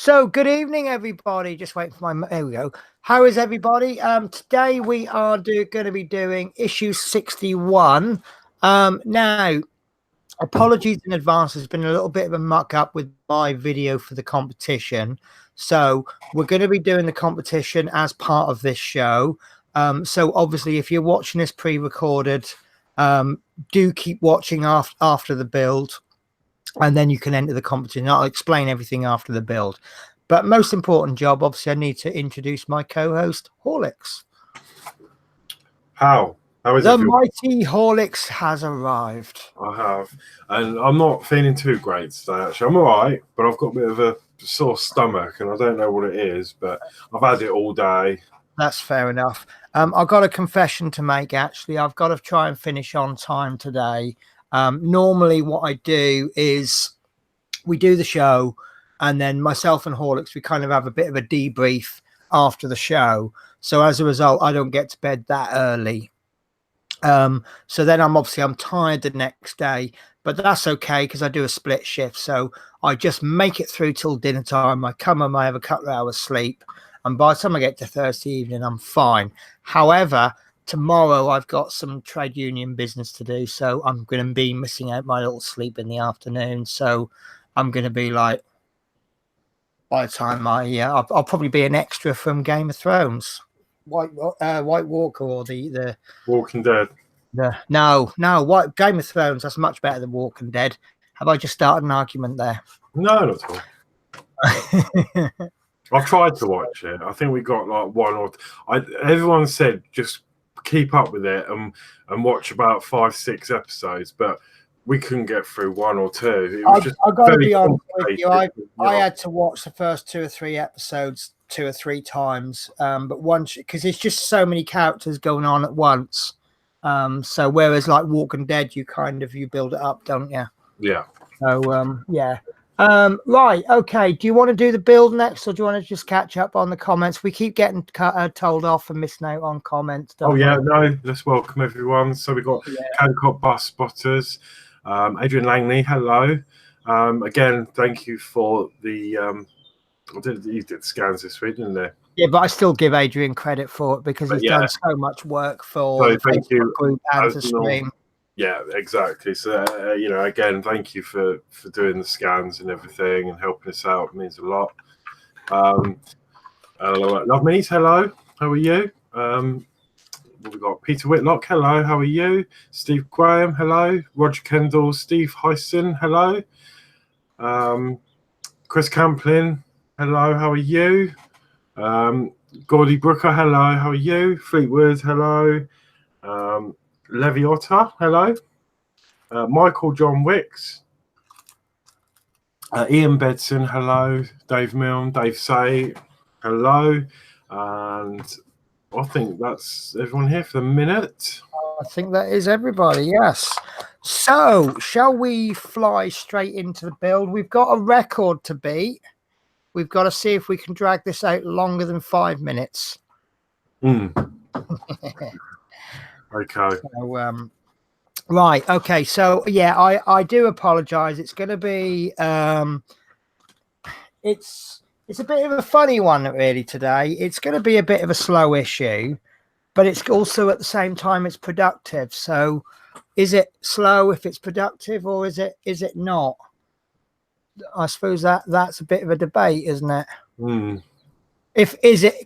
So, good evening, everybody. Just waiting for my. There we go. How is everybody? Today we are going to be doing issue 61. Now, apologies in advance. There's been a little bit of a muck up with my video for the competition. So, we're going to be doing the competition as part of this show. So, obviously, if you're watching this pre-recorded, do keep watching after the build. And then you can enter the competition. I'll explain everything after the build. But most important job, obviously, I need to introduce my co-host, Horlicks. How is the mighty Horlicks has arrived. I have. And I'm not feeling too great today, actually. I'm all right, but I've got a bit of a sore stomach, and I don't know what it is, but I've had it all day. That's fair enough. I've got a confession to make, actually. I've got to try and finish on time today. Normally what I do is we do the show and then myself and Horlicks, we kind of have a bit of a debrief after the show. So as a result, I don't get to bed that early. So then I'm tired the next day, but that's okay because I do a split shift. So I just make it through till dinner time. I come home, I have a couple of hours sleep. And by the time I get to Thursday evening, I'm fine. However, tomorrow I've got some trade union business to do, so I'm going to be missing out my little sleep in the afternoon. So I'm going to be like, by the time I'll probably be an extra from Game of Thrones, White Walker, or the Walking Dead. No, White Game of Thrones. That's much better than Walking Dead. Have I just started an argument there? No, not at all. I've tried to watch it. I think we got like one or everyone said just keep up with it and watch about 5-6 episodes, but we couldn't get through one or two. It was just I've got to be honest with you. I had to watch the first 2 or 3 episodes 2 or 3 times, but once, because it's just so many characters going on at once. So whereas like Walking Dead, you build it up, don't you? Yeah. So yeah. Right, okay. Do you want to do the build next, or do you want to just catch up on the comments? We keep getting told off and missing out on comments. No, let's welcome everyone. So we've got Cancot Bus Spotters, Adrian Langley, hello. Again, thank you for the you did scans this week, didn't you? Yeah, but I still give Adrian credit for it because he's done so much work for the Facebook group and the stream. Yeah, exactly. So, again, thank you for doing the scans and everything and helping us out. It means a lot. Love Minis, hello. How are you? We've got Peter Whitlock, hello. How are you? Steve Graham, hello. Roger Kendall, Steve Hyson, hello. Chris Camplin, hello. How are you? Gordy Brooker, hello. How are you? Fleetwood, hello. Levi Otter, hello. Michael John Wicks. Ian Bedson, hello. Dave Milne, Dave Say, hello. And I think that's everyone here for the minute. I think that is everybody, yes. So, shall we fly straight into the build? We've got a record to beat. We've got to see if we can drag this out longer than 5 minutes. Okay. So, right. Okay. So yeah, I do apologize. It's going to be it's a bit of a funny one really today. It's going to be a bit of a slow issue, but it's also at the same time it's productive. So is it slow if it's productive, or is it not? I suppose that's a bit of a debate, isn't it?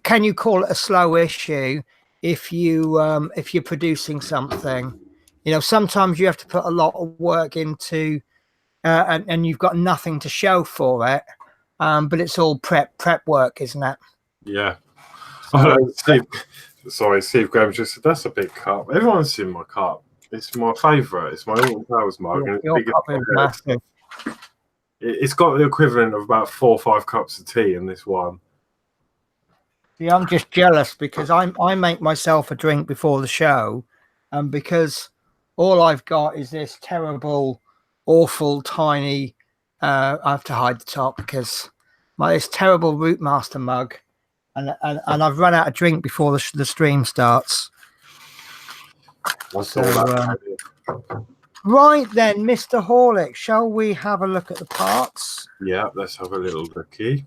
Can you call it a slow issue if you're producing something? Sometimes you have to put a lot of work into and you've got nothing to show for it, but it's all prep work, isn't it? Yeah. Steve Graham just said that's a big cup. Everyone's seen my cup. It's my favourite. It's my Alton Towers mug. Your cup is massive. It's got the equivalent of about 4 or 5 cups of tea in this one. Yeah, I'm just jealous because I make myself a drink before the show, and because all I've got is this terrible, awful, tiny. I have to hide the top because this terrible Routemaster mug, and I've run out of drink before the stream starts. Right then, Mr. Horlicks, shall we have a look at the parts? Yeah, let's have a little looky.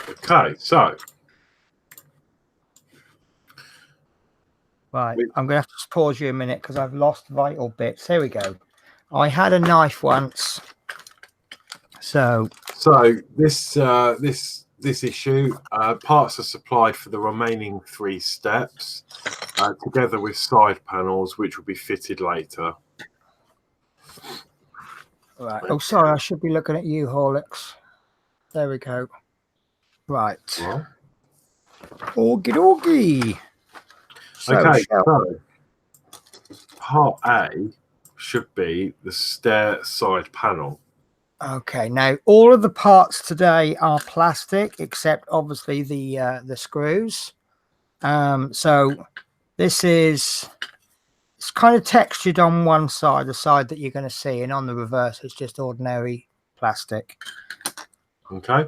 Okay, so right, I'm gonna have to pause you a minute because I've lost vital bits. There we go. I had a knife once, so this issue, parts are supplied for the remaining 3 steps, together with side panels, which will be fitted later. right. Oh, sorry, I should be looking at you, Horlicks. There we go. Right. Well, Okie dokie. So, okay, so part A should be the stair side panel. okay, now all of the parts today are plastic, except obviously the screws. So this is, it's kind of textured on one side, the side that you're going to see, and on the reverse it's just ordinary plastic. Okay.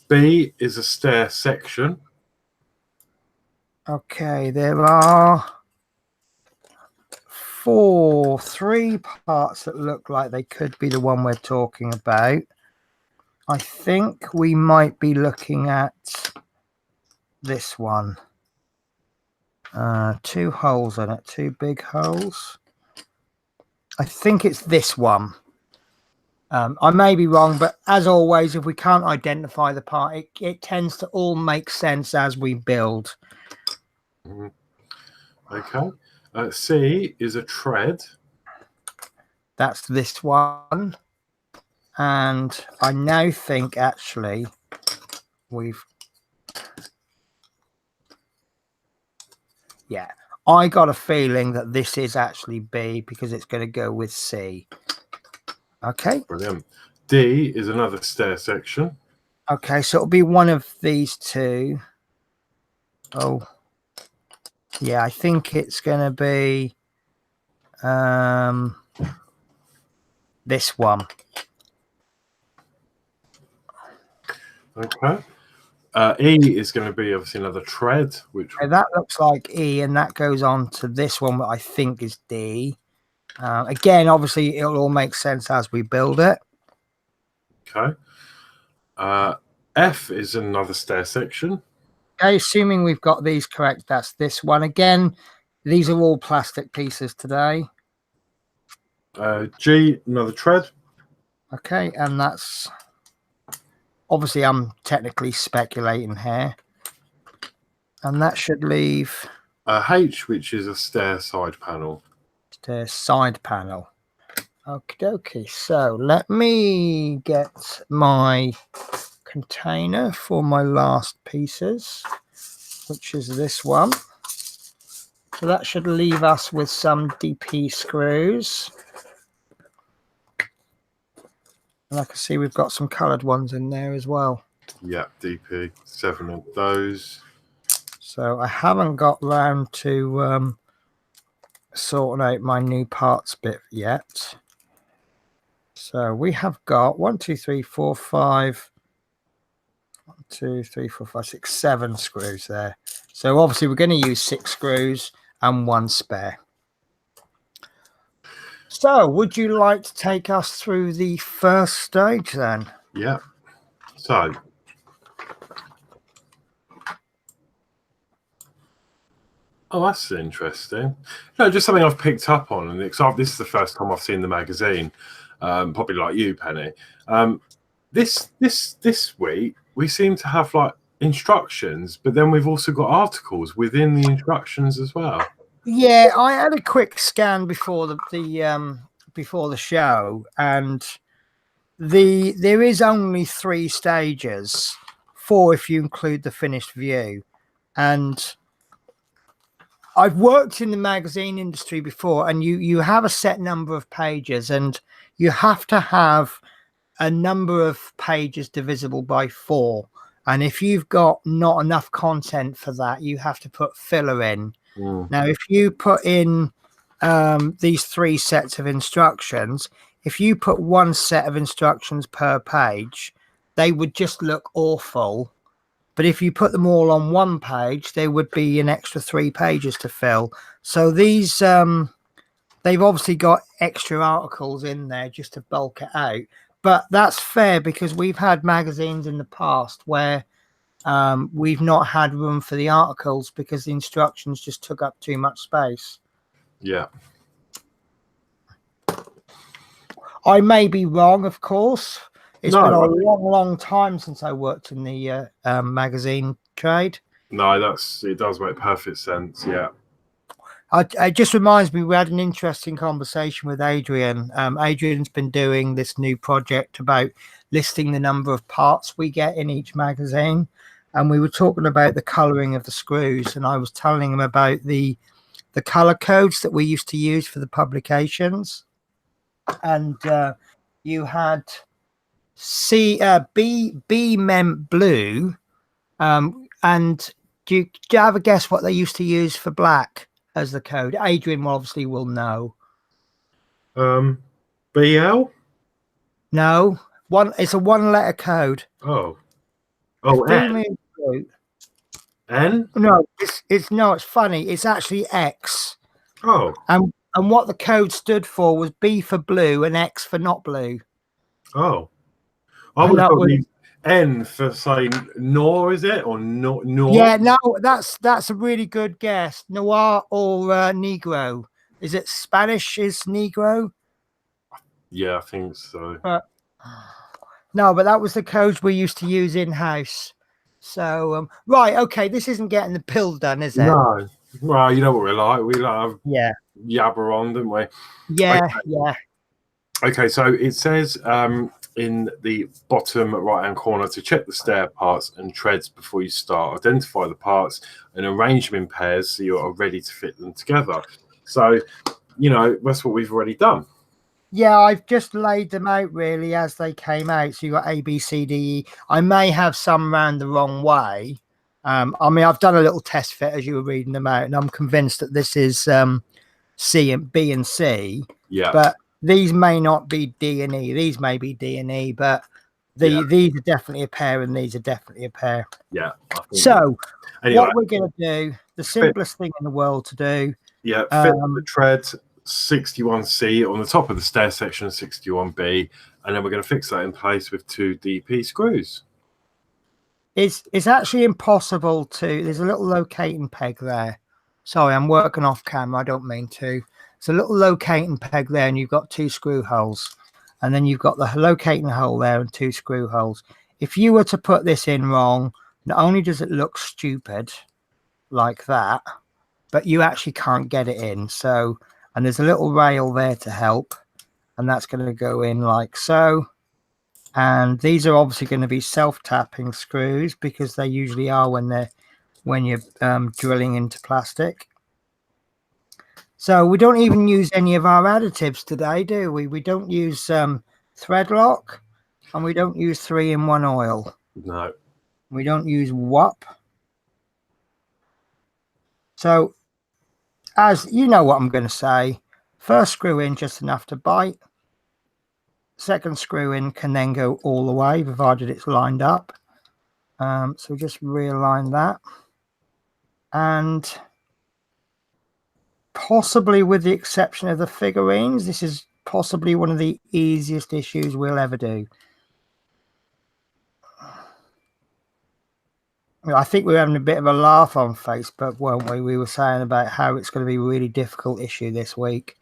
B is a stair section. Okay, there are 3 parts that look like they could be the one we're talking about. I think we might be looking at this one. 2 holes in it, 2 big holes. I think it's this one. I may be wrong, but as always, if we can't identify the part, it tends to all make sense as we build. Okay. C is a tread. That's this one. And I now think actually I got a feeling that this is actually B because it's going to go with C. Okay. Brilliant. D is another stair section. Okay, so it'll be one of these 2. Oh, yeah, I think it's going to be this one. Okay. E is going to be obviously another tread, which that looks like E, and that goes on to this one, that I think is D. Again, obviously, it'll all make sense as we build it. Okay. F is another stair section. Okay, assuming we've got these correct, that's this one. Again, these are all plastic pieces today. G, another tread. Okay, and that's obviously, I'm technically speculating here, and that should leave H, which is a stair side panel. Stair side panel. Okie dokie. So let me get my container for my last pieces, which is this one. So that should leave us with some DP screws. And I can see we've got some coloured ones in there as well. Yeah, DP, 7 of those. So I haven't got round to sorting out my new parts bit yet. So we have got 1, 2, 3, 4, 5. 1, 2, 3, 4, 5, 6, 7 screws there. So obviously we're going to use 6 screws and 1 spare. So would you like to take us through the first stage then? Yeah. So oh, that's interesting. No, just something I've picked up on, and this is the first time I've seen the magazine. Probably like you, Penny. This week we seem to have like instructions, but then we've also got articles within the instructions as well. Yeah, I had a quick scan before the show, and there is only 3 stages, 4 if you include the finished view, and I've worked in the magazine industry before, and you have a set number of pages, and you have to have a number of pages divisible by 4. And if you've got not enough content for that, you have to put filler in. Now, if you put in these 3 sets of instructions, if you put 1 set of instructions per page, they would just look awful. But if you put them all on 1 page, there would be an extra 3 pages to fill. So these, they've obviously got extra articles in there just to bulk it out. but that's fair because we've had magazines in the past where we've not had room for the articles because the instructions just took up too much space. Yeah. I may be wrong, of course. It's been a long time since I worked in the magazine trade. No, it does make perfect sense. Yeah. It just reminds me, we had an interesting conversation with Adrian. Adrian's been doing this new project about listing the number of parts we get in each magazine. And we were talking about the colouring of the screws. And I was telling him about the colour codes that we used to use for the publications. And you had B meant blue. And do you have a guess what they used to use for black as the code? Adrian obviously will know. BL? No, it's a one-letter code. Oh, N. N? No, it's funny. It's actually X. Oh. And what the code stood for was B for blue and X for not blue. Oh. I would probably N for saying nor, is it? Or nor? Yeah, no, that's a really good guess. Noir or Negro. Is it Spanish is Negro? Yeah, I think so. No, but that was the codes we used to use in-house. So, right, okay, this isn't getting the pill done, is it? No. Well, you know what we're like. We love yabber on, don't we? Yeah, yeah. Okay, so it says in the bottom right-hand corner to check the stair parts and treads before you start. Identify the parts and arrange them in pairs so you are ready to fit them together. So, you know, that's what we've already done. Yeah, I've just laid them out really as they came out. So you got A, B, C, D, E. I may have some round the wrong way. I mean, I've done a little test fit as you were reading them out, and I'm convinced that this is C and B and C. Yeah. But these may not be D and E. These may be D and E, but these are definitely a pair, and these are definitely a pair. Yeah. So anyway, what we're going to do, the simplest thing in the world to do. Yeah, fit the tread 61C on the top of the stair section, 61B, and then we're going to fix that in place with 2 DP screws. It's actually impossible to. There's a little locating peg there. Sorry, I'm working off camera. I don't mean to. It's a little locating peg there, and you've got 2 screw holes, and then you've got the locating hole there and 2 screw holes. If you were to put this in wrong, not only does it look stupid like that, but you actually can't get it in. So, and there's a little rail there to help, and that's going to go in like so. And these are obviously going to be self-tapping screws because they usually are when you're drilling into plastic. So we don't even use any of our additives today, do we? We don't use thread lock, and we don't use 3-in-1 oil. No. We don't use WAP. So, as you know what I'm going to say, first screw in just enough to bite. Second screw in can then go all the way, provided it's lined up. So just realign that. And possibly with the exception of the figurines, this is possibly one of the easiest issues we'll ever do. I think we were having a bit of a laugh on Facebook, weren't we? We were saying about how it's going to be a really difficult issue this week.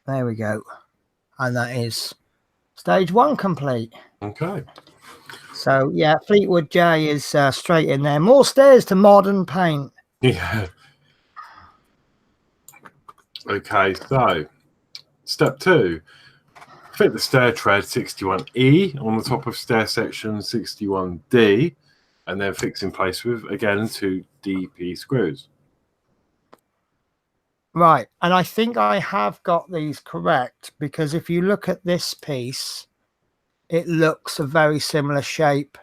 There we go. And that is stage 1 complete. Okay. So, yeah, Fleetwood J is straight in there. More stairs to modern paint. Yeah. Okay, so step 2. Fit the stair tread 61E on the top of stair section 61D, and then fix in place with, again, 2 DP screws. Right, and I think I have got these correct, because if you look at this piece, it looks a very similar shape.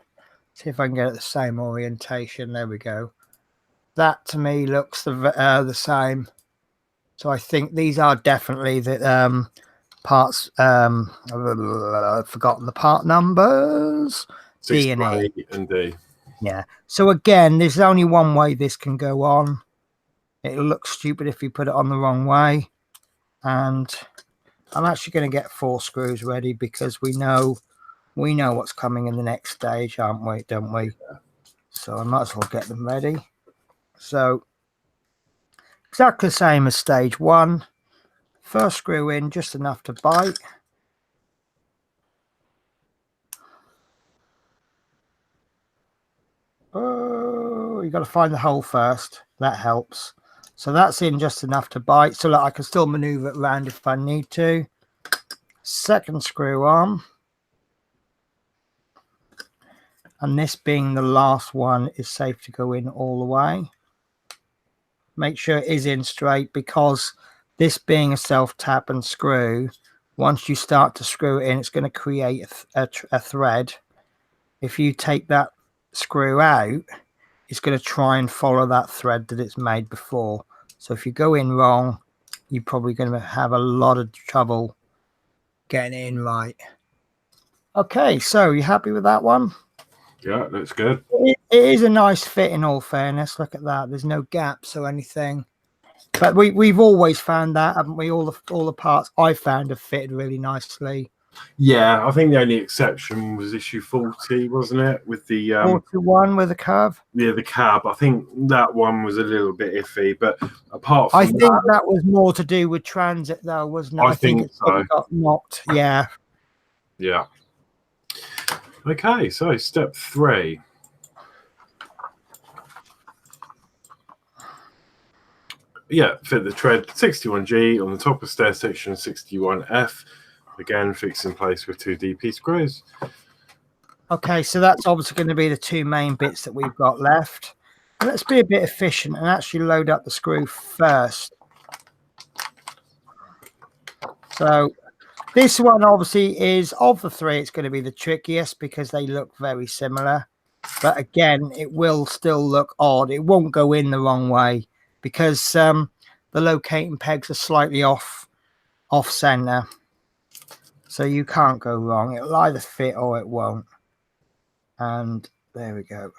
See if I can get it the same orientation. There we go. That to me looks the same. So I think these are definitely the parts. I've forgotten the part numbers. D and E. And D. Yeah. So again, there's only one way this can go on. It'll look stupid if you put it on the wrong way. And I'm actually going to get 4 screws ready because we know what's coming in the next stage, aren't we? Don't we? So I might as well get them ready. So exactly the same as stage 1. First screw in, just enough to bite. Oh, you got to find the hole first. That helps. So that's in just enough to bite, so that I can still maneuver it around if I need to. Second screw on. And this being the last one is safe to go in all the way. Make sure it is in straight, because this being a self-tap and screw, once you start to screw it in, it's going to create a thread. If you take that screw out, it's going to try and follow that thread that it's made before. So if you go in wrong, you're probably going to have a lot of trouble getting it in right. Okay, so you happy with that one? Yeah, looks good. It is a nice fit, in all fairness. Look at that. There's no gaps or anything. But we've always found that, haven't we? All the parts I found have fitted really nicely. Yeah, I think the only exception was issue 40, wasn't it? With the 41 with a curve. Yeah, the cab. I think that one was a little bit iffy, but apart from I think that was more to do with transit, though, wasn't it? I think it so. got knocked. Yeah. Yeah. Okay, so step 3. Yeah, fit the tread 61G on the top of stair section 61F. Again, fixed in place with 2 DP screws. Okay, so that's obviously going to be the 2 main bits that we've got left. Let's be a bit efficient and actually load up the screw first. So this one obviously is, of the 3, it's going to be the trickiest because they look very similar. But again, it will still look odd. It won't go in the wrong way because the locating pegs are slightly off center. So you can't go wrong. It'll either fit or it won't. And there we go.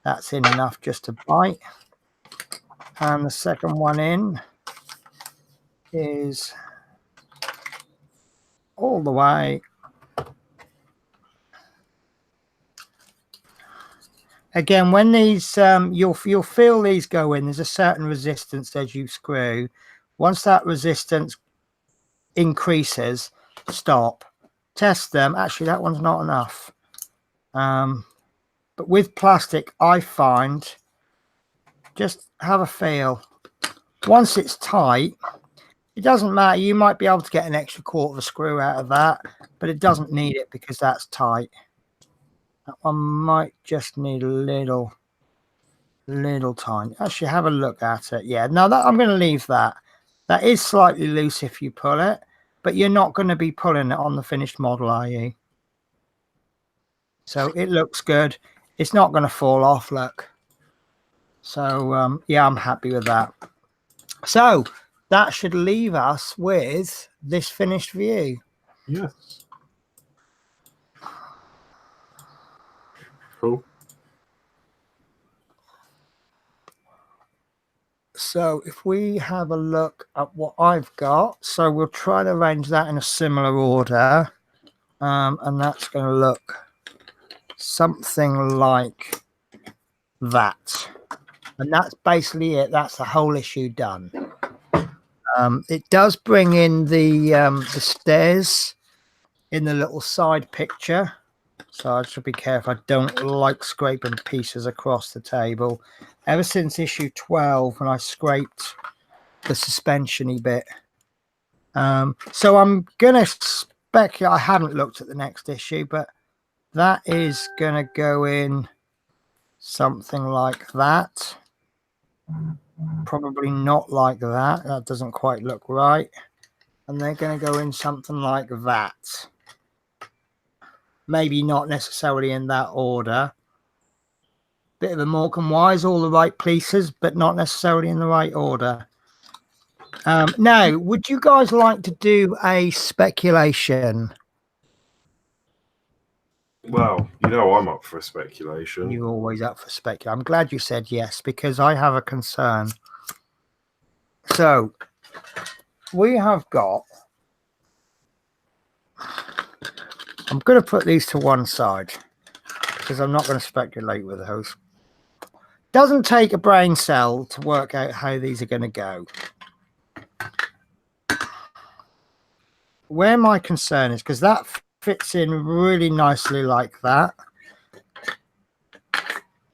That's in enough just to bite. And the second one in is all the way. Again, when these you'll feel these go in, there's a certain resistance as you screw. Once that resistance increases, stop. Test them. Actually, that one's not enough. But with plastic, I find, just have a feel. Once it's tight, it doesn't matter. You might be able to get an extra quarter of a screw out of that, but it doesn't need it because that's tight. That one might just need a little tiny. Actually, have a look at it. Yeah, no, that I'm going to leave that. That is slightly loose if you pull it, but you're not going to be pulling it on the finished model, are you? So it looks good. It's not going to fall off, look. So, yeah, I'm happy with that. So that should leave us with this finished view. Yes. Cool. So if we have a look at what I've got, so we'll try to arrange that in a similar order. And that's going to look something like that. And that's basically it. That's the whole issue done. It does bring in the stairs in the little side picture. So I should be careful. I don't like scraping pieces across the table. Ever since issue 12, when I scraped the suspension-y bit. So I'm going to speculate. I haven't looked at the next issue, but that is going to go in something like that. Probably not like that. That doesn't quite look right. And they're going to go in something like that. Maybe not necessarily in that order. Bit of a Morecambe Wise, all the right pieces, but not necessarily in the right order. Now, would you guys like to do a speculation? Well, you know I'm up for a speculation. You're always up for speculation. I'm glad you said yes, because I have a concern. So, we have got I'm going to put these to one side because I'm not going to speculate with those. Doesn't take a brain cell to work out how these are going to go. Where my concern is, because that fits in really nicely like that.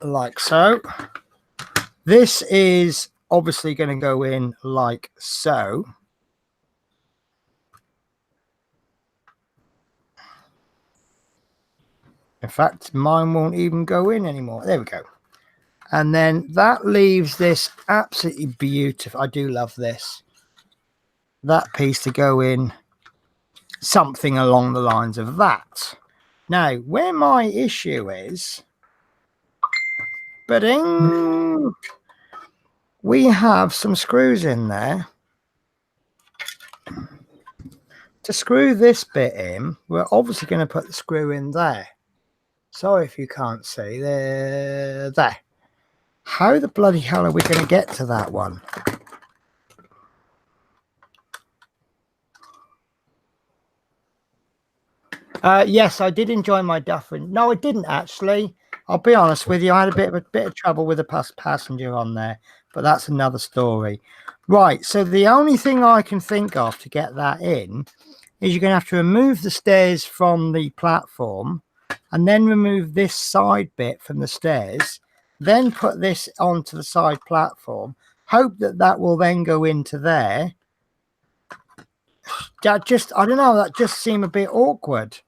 Like so. This is obviously going to go in like so. In fact, mine won't even go in anymore. There we go. And then that leaves this absolutely beautiful. I do love this. That piece to go in something along the lines of that. Now, where my issue is, we have some screws in there. To screw this bit in, we're obviously going to put the screw in there. Sorry if you can't see. There. How the bloody hell are we going to get to that one? Yes, I did enjoy my duffing. No, I didn't actually. I'll be honest with you. I had a bit of trouble with a passenger on there, but that's another story. Right. So the only thing I can think of to get that in is you're going to have to remove the stairs from the platform and then remove this side bit from the stairs, then put this onto the side platform, hope that that will then go into there. That just, I don't know, that just seemed a bit awkward.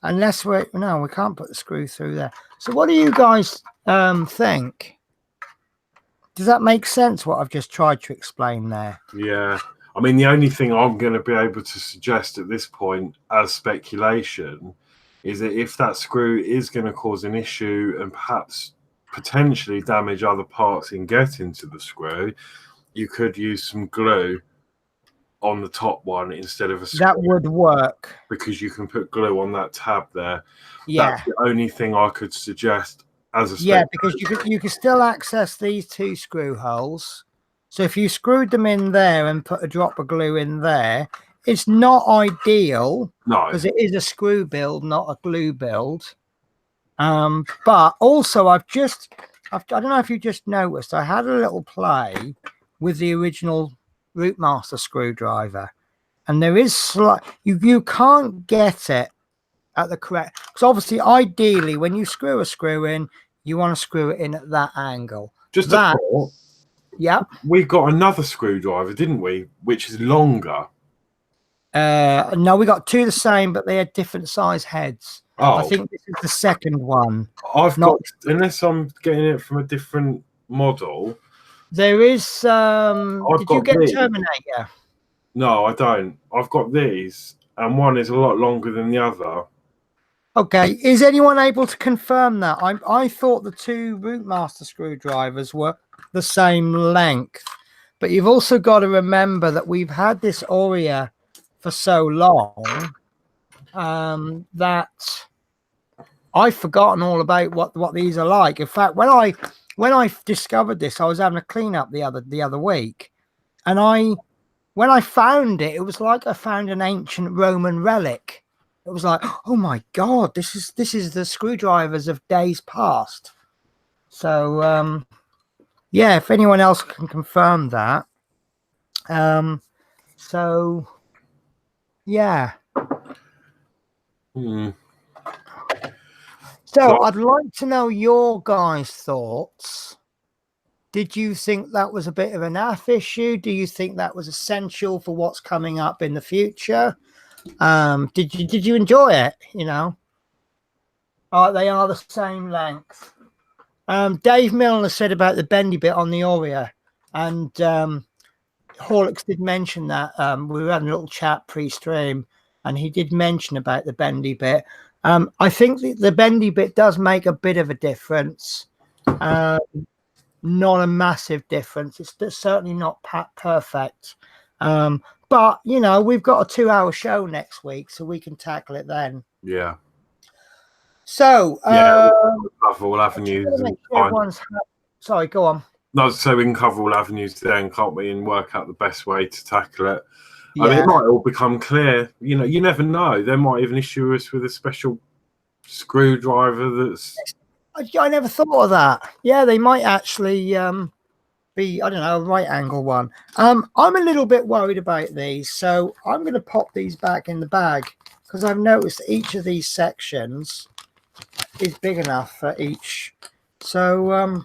Unless we can't put the screw through there. So what do you guys think? Does that make sense, what I've just tried to explain there? Yeah. I mean, the only thing I'm going to be able to suggest at this point as speculation is that if that screw is going to cause an issue and perhaps potentially damage other parts in getting to the screw, you could use some glue on the top one instead of a screw. That would work. Because you can put glue on that tab there. Yeah. That's the only thing I could suggest as a yeah, because you could still access these two screw holes. So if you screwed them in there and put a drop of glue in there, it's not ideal. No. Because it is a screw build, not a glue build. But also I don't know if you just noticed, I had a little play with the original Routemaster screwdriver, and there is you can't get it at the correct, because obviously ideally when you screw a screw in, you want to screw it in at that angle. Just that, a thought. Yeah, we got another screwdriver, didn't we, which is longer? No, we got two the same, but they had different size heads. I think this is the second one. Unless I'm getting it from a different model. There is did you get Terminator? No, I don't. I've got these, and one is a lot longer than the other. Okay, is anyone able to confirm that? I thought the two Routemaster screwdrivers were the same length, but you've also got to remember that we've had this Aurea for so long that I've forgotten all about what these are like. In fact, when I discovered this, I was having a clean up the other week, and when I found it, it was like I found an ancient Roman relic. It was like, oh my God, this is the screwdrivers of days past. So yeah, if anyone else can confirm that. So yeah. So I'd like to know your guys' thoughts. Did you think that was a bit of an AF issue? Do you think that was essential for what's coming up in the future? Did you enjoy it? You know, they are the same length. Dave Milner said about the bendy bit on the Aurea, and Horlicks did mention that. We were having a little chat pre-stream, and he did mention about the bendy bit. I think the bendy bit does make a bit of a difference. Not a massive difference. It's certainly not perfect. But, you know, we've got a 2-hour show next week, so we can tackle it then. Yeah. So, we'll cover all avenues. Sorry, go on. No, so we can cover all avenues then, can't we, and work out the best way to tackle it. I mean, Yeah. it might all become clear. You know, you never know. They might even issue us with a special screwdriver that's. I never thought of that. Yeah, they might actually be, I don't know, a right angle one. I'm a little bit worried about these, so I'm going to pop these back in the bag because I've noticed each of these sections is big enough for each. So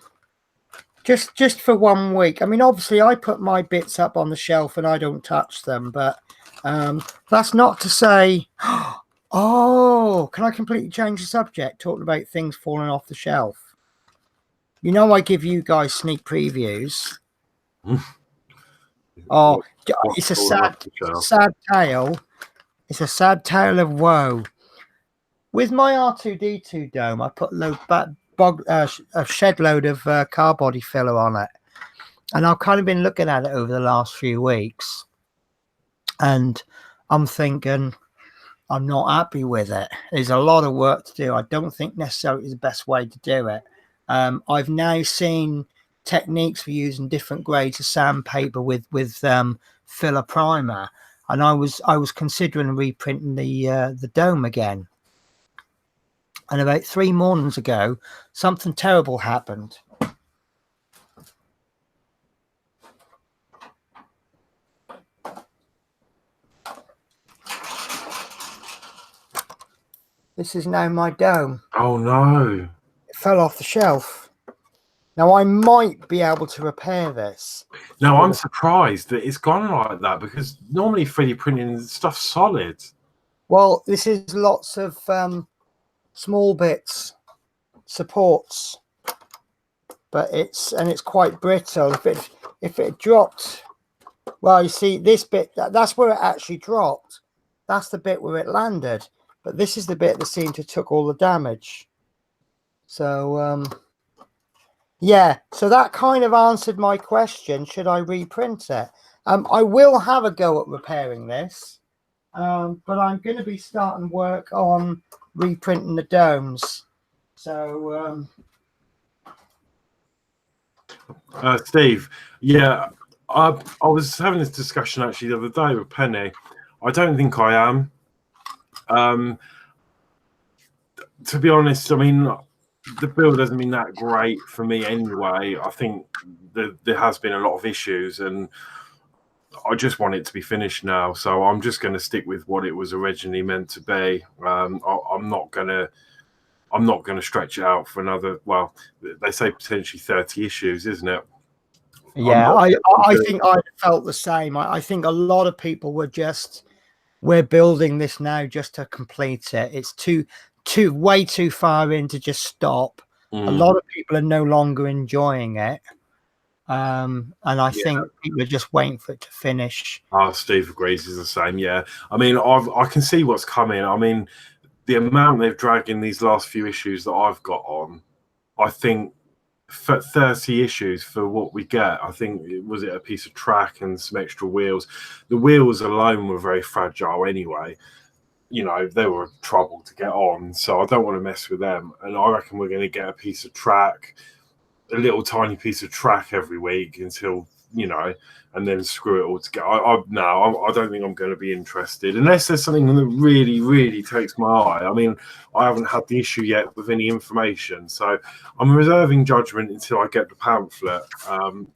just for 1 week. I mean, obviously I put my bits up on the shelf and I don't touch them, but that's not to say oh, can I completely change the subject talking about things falling off the shelf? You know, I give you guys sneak previews. Oh, it's a sad tale. It's a sad tale of woe. With my R2D2 dome, I put a shed load of car body filler on it. And I've kind of been looking at it over the last few weeks. And I'm thinking, I'm not happy with it. There's a lot of work to do. I don't think necessarily it's the best way to do it. I've now seen techniques for using different grades of sandpaper with filler primer, and I was considering reprinting the dome again. And about 3 mornings ago, something terrible happened. This is now my dome. Oh no! It fell off the shelf. Now I might be able to repair this. No, I'm surprised that it's gone like that because normally 3D printing stuff's solid. Well, this is lots of small bits, supports, but it's quite brittle. If it dropped, well, you see this bit, that's where it actually dropped. That's the bit where it landed, but this is the bit that seemed to took all the damage. So yeah, so that kind of answered my question. Should I reprint it? I will have a go at repairing this, but I'm going to be starting work on reprinting the domes. So Steve, yeah, I was having this discussion actually the other day with Penny. I don't think I am. To be honest, I mean, the build hasn't been that great for me anyway. I think there has been a lot of issues, and I just want it to be finished now. So I'm just going to stick with what it was originally meant to be. I'm not going to stretch it out for another. Well, they say potentially 30 issues, isn't it? Yeah, I think I felt the same. I think a lot of people we're building this now just to complete it. It's way too far in to just stop. A lot of people are no longer enjoying it. And I think people are just waiting for it to finish. Oh, Steve agrees, is the same. Yeah, I mean, I can see what's coming. I mean, the amount they've dragged in these last few issues that I've got on, I think for 30 issues for what we get, I think was it a piece of track and some extra wheels. The wheels alone were very fragile anyway. You know, they were trouble to get on, so I don't want to mess with them. And I reckon we're going to get a piece of track, a little tiny piece of track every week until, you know, and then screw it all together. I don't think I'm going to be interested unless there's something that really, really takes my eye. I mean, I haven't had the issue yet with any information, so I'm reserving judgment until I get the pamphlet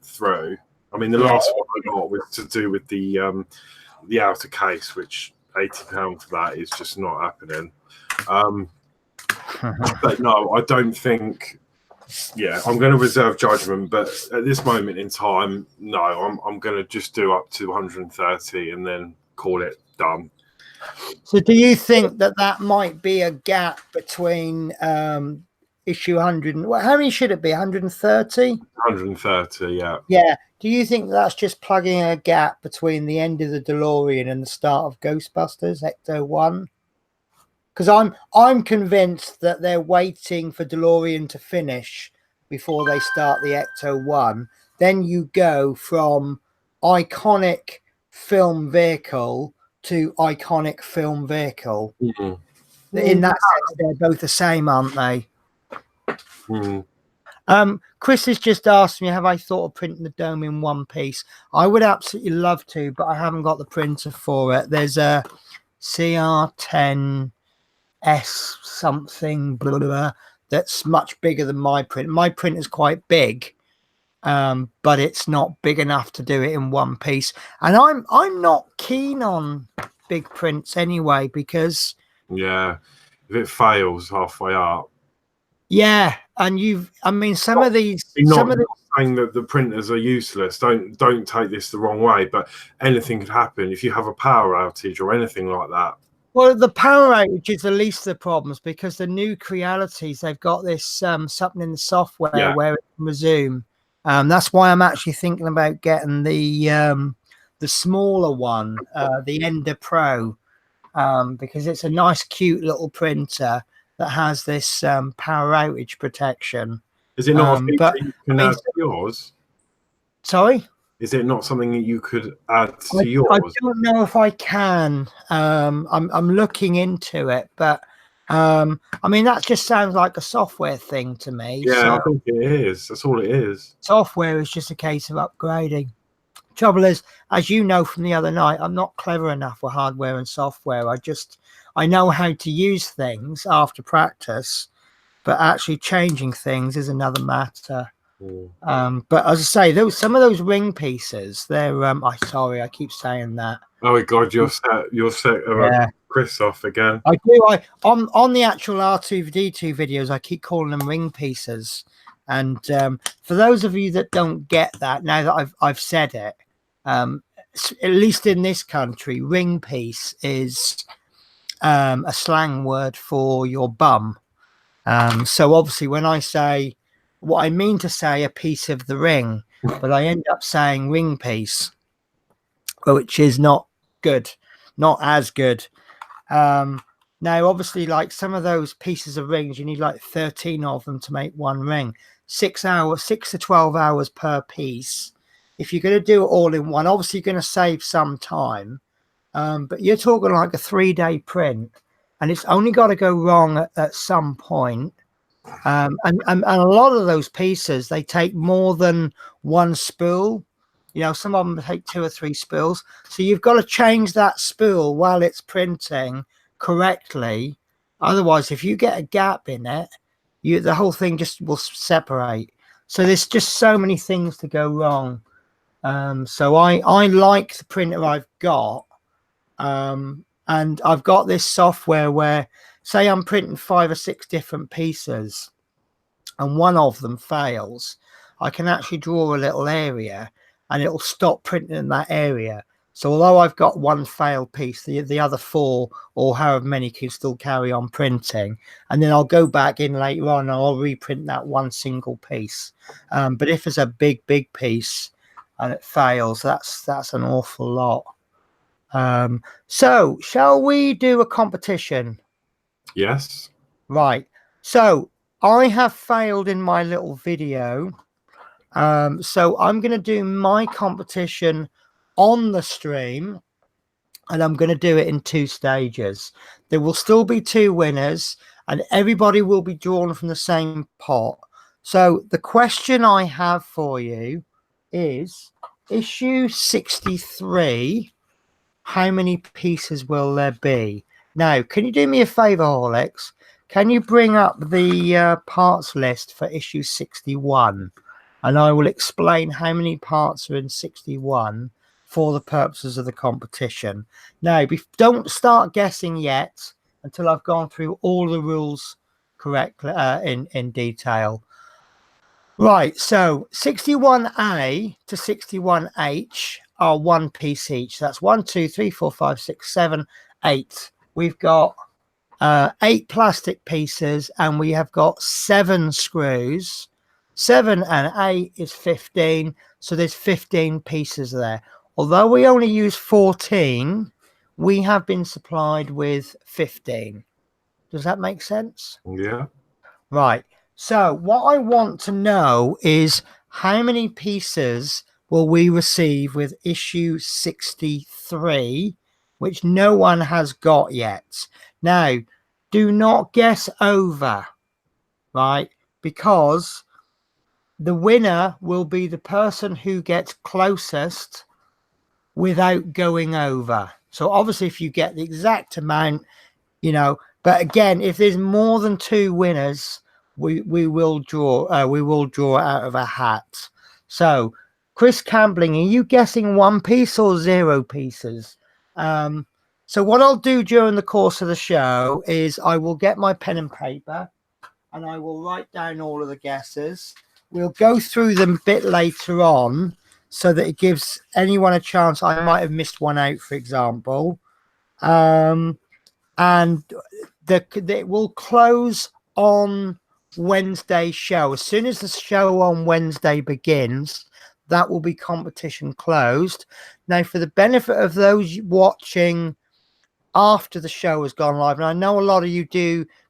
through. I mean, the last one I got was to do with the outer case, which £80 for that is just not happening. But no, I don't think. Yeah, I'm going to reserve judgment, but at this moment in time, no, I'm going to just do up to 130 and then call it done. So, do you think that might be a gap between issue 100? How many should it be? 130. 130, yeah. Yeah. Do you think that's just plugging a gap between the end of the DeLorean and the start of Ghostbusters Ecto 1? Because I'm convinced that they're waiting for DeLorean to finish before they start the Ecto 1. Then you go from iconic film vehicle to iconic film vehicle. In that sense, they're both the same, aren't they? Chris has just asked me, have I thought of printing the dome in one piece? I would absolutely love to, but I haven't got the printer for it. There's a CR10S something, blah, blah, blah, that's much bigger than my print. My print is quite big, but it's not big enough to do it in one piece. And I'm not keen on big prints anyway, because Yeah, if it fails halfway up. Yeah, and some of these saying that the printers are useless. Don't take this the wrong way, but anything could happen if you have a power outage or anything like that. Well, the power outage is the least of the problems, because the new Crealities, they've got this something in the software where it can resume. That's why I'm actually thinking about getting the smaller one, the Ender Pro, because it's a nice, cute little printer that has this power outage protection. Is it not a feature you can add to yours? Sorry? Is it not something that you could add to yours? I don't know if I can. I'm looking into it, but I mean, that just sounds like a software thing to me. Yeah, so I think it is. That's all it is. Software is just a case of upgrading. Trouble is, as you know from the other night, I'm not clever enough with hardware and software. I know how to use things after practice, but actually changing things is another matter. But as I say, some of those ring pieces, they're sorry, I keep saying that. Oh my god, you're set Chris off again. I do. On the actual R2D2 videos, I keep calling them ring pieces. And for those of you that don't get that, now that I've said it, at least in this country, ring piece is a slang word for your bum. So obviously, when I say what I mean to say, a piece of the ring, but I end up saying ring piece, which is not good, not as good. Now, obviously, like some of those pieces of rings, you need like 13 of them to make one ring. 6 to 12 hours per piece. If you're going to do it all in one, obviously you're going to save some time, but you're talking like a 3-day print, and it's only got to go wrong at some point. And a lot of those pieces, they take more than one spool. Some of them take 2 or 3 spools. So you've got to change that spool while it's printing correctly. Otherwise, if you get a gap in it, the whole thing just will separate. So there's just so many things to go wrong. So I like the printer I've got. And I've got this software where, say I'm printing 5 or 6 different pieces and one of them fails, I can actually draw a little area and it'll stop printing in that area. So although I've got one failed piece, the other 4 or however many can still carry on printing, and then I'll go back in later on and I'll reprint that one single piece. But if it's a big piece and it fails, that's an awful lot. So shall we do a competition? Yes. Right. So I have failed in my little video. So I'm going to do my competition on the stream, and I'm going to do it in 2 stages. There will still be 2 winners, and everybody will be drawn from the same pot. So the question I have for you is, issue 63, how many pieces will there be? Now, can you do me a favor, Horlicks? Can you bring up the parts list for issue 61? And I will explain how many parts are in 61 for the purposes of the competition. Now, don't start guessing yet until I've gone through all the rules correctly in detail. Right, so 61A to 61H are 1 piece each. That's 1, 2, 3, 4, 5, 6, 7, 8. We've got 8 plastic pieces, and we have got 7 screws. 7 and 8 is 15, so there's 15 pieces there. Although we only use 14, we have been supplied with 15. Does that make sense? Yeah. Right. So what I want to know is, how many pieces will we receive with issue 63, which no one has got yet? Now, do not guess over, right? Because the winner will be the person who gets closest without going over. So obviously, if you get the exact amount, but again, if there's more than 2 winners, we will draw out of a hat. So Chris Campbelling, are you guessing 1 piece or 0 pieces? So what I'll do during the course of the show is I will get my pen and paper and I will write down all of the guesses. We'll go through them a bit later on so that it gives anyone a chance. I might have missed one out, for example. And it will close on Wednesday's show. As soon as the show on Wednesday begins, that will be competition closed. Now, for the benefit of those watching after the show has gone live, and I know a lot of you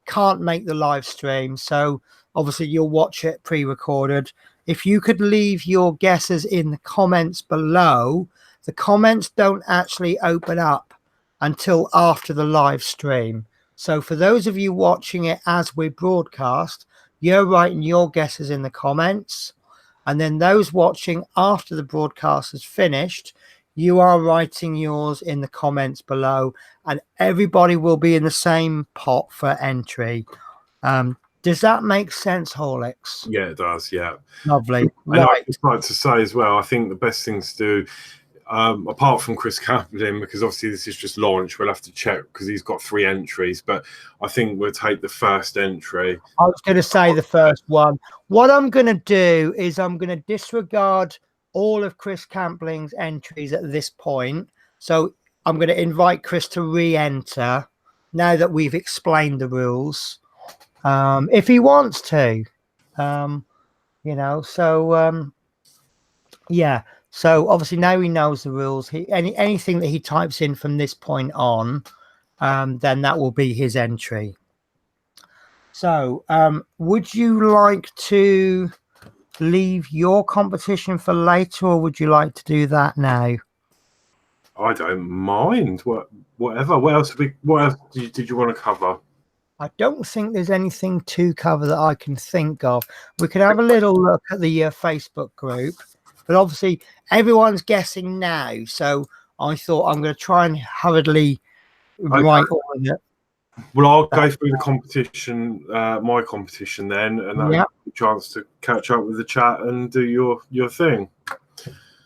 can't make the live stream, so obviously you'll watch it pre-recorded. If you could leave your guesses in the comments below, the comments don't actually open up until after the live stream. So for those of you watching it as we broadcast, you're writing your guesses in the comments, and then those watching after the broadcast is finished, you are writing yours in the comments below, and everybody will be in the same pot for entry. Does that make sense, Horlicks? Yeah, it does. Yeah, lovely. And I'd just like to say as well, I think the best thing to do, apart from Chris Campbell, because obviously this is just launch, we'll have to check because he's got 3 entries, but I think we'll take the first entry. I was going to say the first one. What I'm going to do is I'm going to disregard all of Chris Campling's entries at this point. So I'm going to invite Chris to re-enter now that we've explained the rules, if he wants to, yeah. So obviously now he knows the rules. Anything that he types in from this point on, then that will be his entry. So would you like to leave your competition for later, or would you like to do that now? I don't mind. Whatever. What else did you want to cover? I don't think there's anything to cover that I can think of. We could have a little look at the Facebook group, but obviously everyone's guessing now, so I thought I'm going to try and hurriedly write all of it. Well, I'll go through the competition, my competition then, and that'll give you a chance to catch up with the chat and do your thing.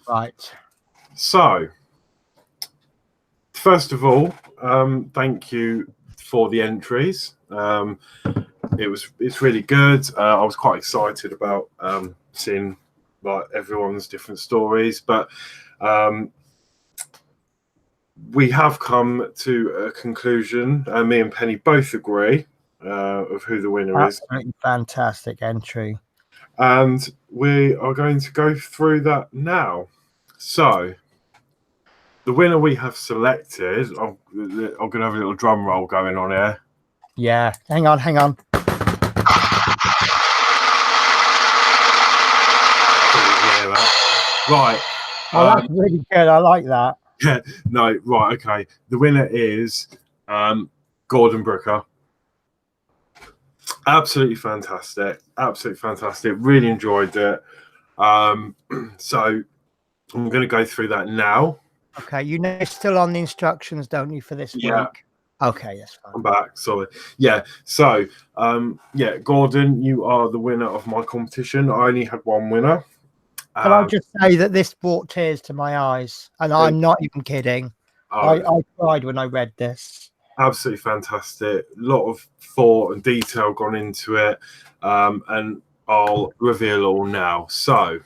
Right. So, first of all, thank you for the entries. It's really good. I was quite excited about seeing like everyone's different stories, but we have come to a conclusion. Me and Penny both agree of who the winner is. Fantastic entry. And we are going to go through that now. So, the winner we have selected, I'm going to have a little drum roll going on here. Yeah, hang on. Right. Oh, that's really good. I like that. Yeah, no, right, okay. The winner is Gordon Brooker. Absolutely fantastic. Really enjoyed it. So I'm going to go through that now. Okay, you're still on the instructions, don't you, for this week? Okay, that's fine. I'm back, sorry. Yeah, so, Gordon, you are the winner of my competition. I only had 1 winner. Can I just say that this brought tears to my eyes, and I'm not even kidding. I cried when I read this. Absolutely fantastic. A lot of thought and detail gone into it, and I'll reveal all now. So,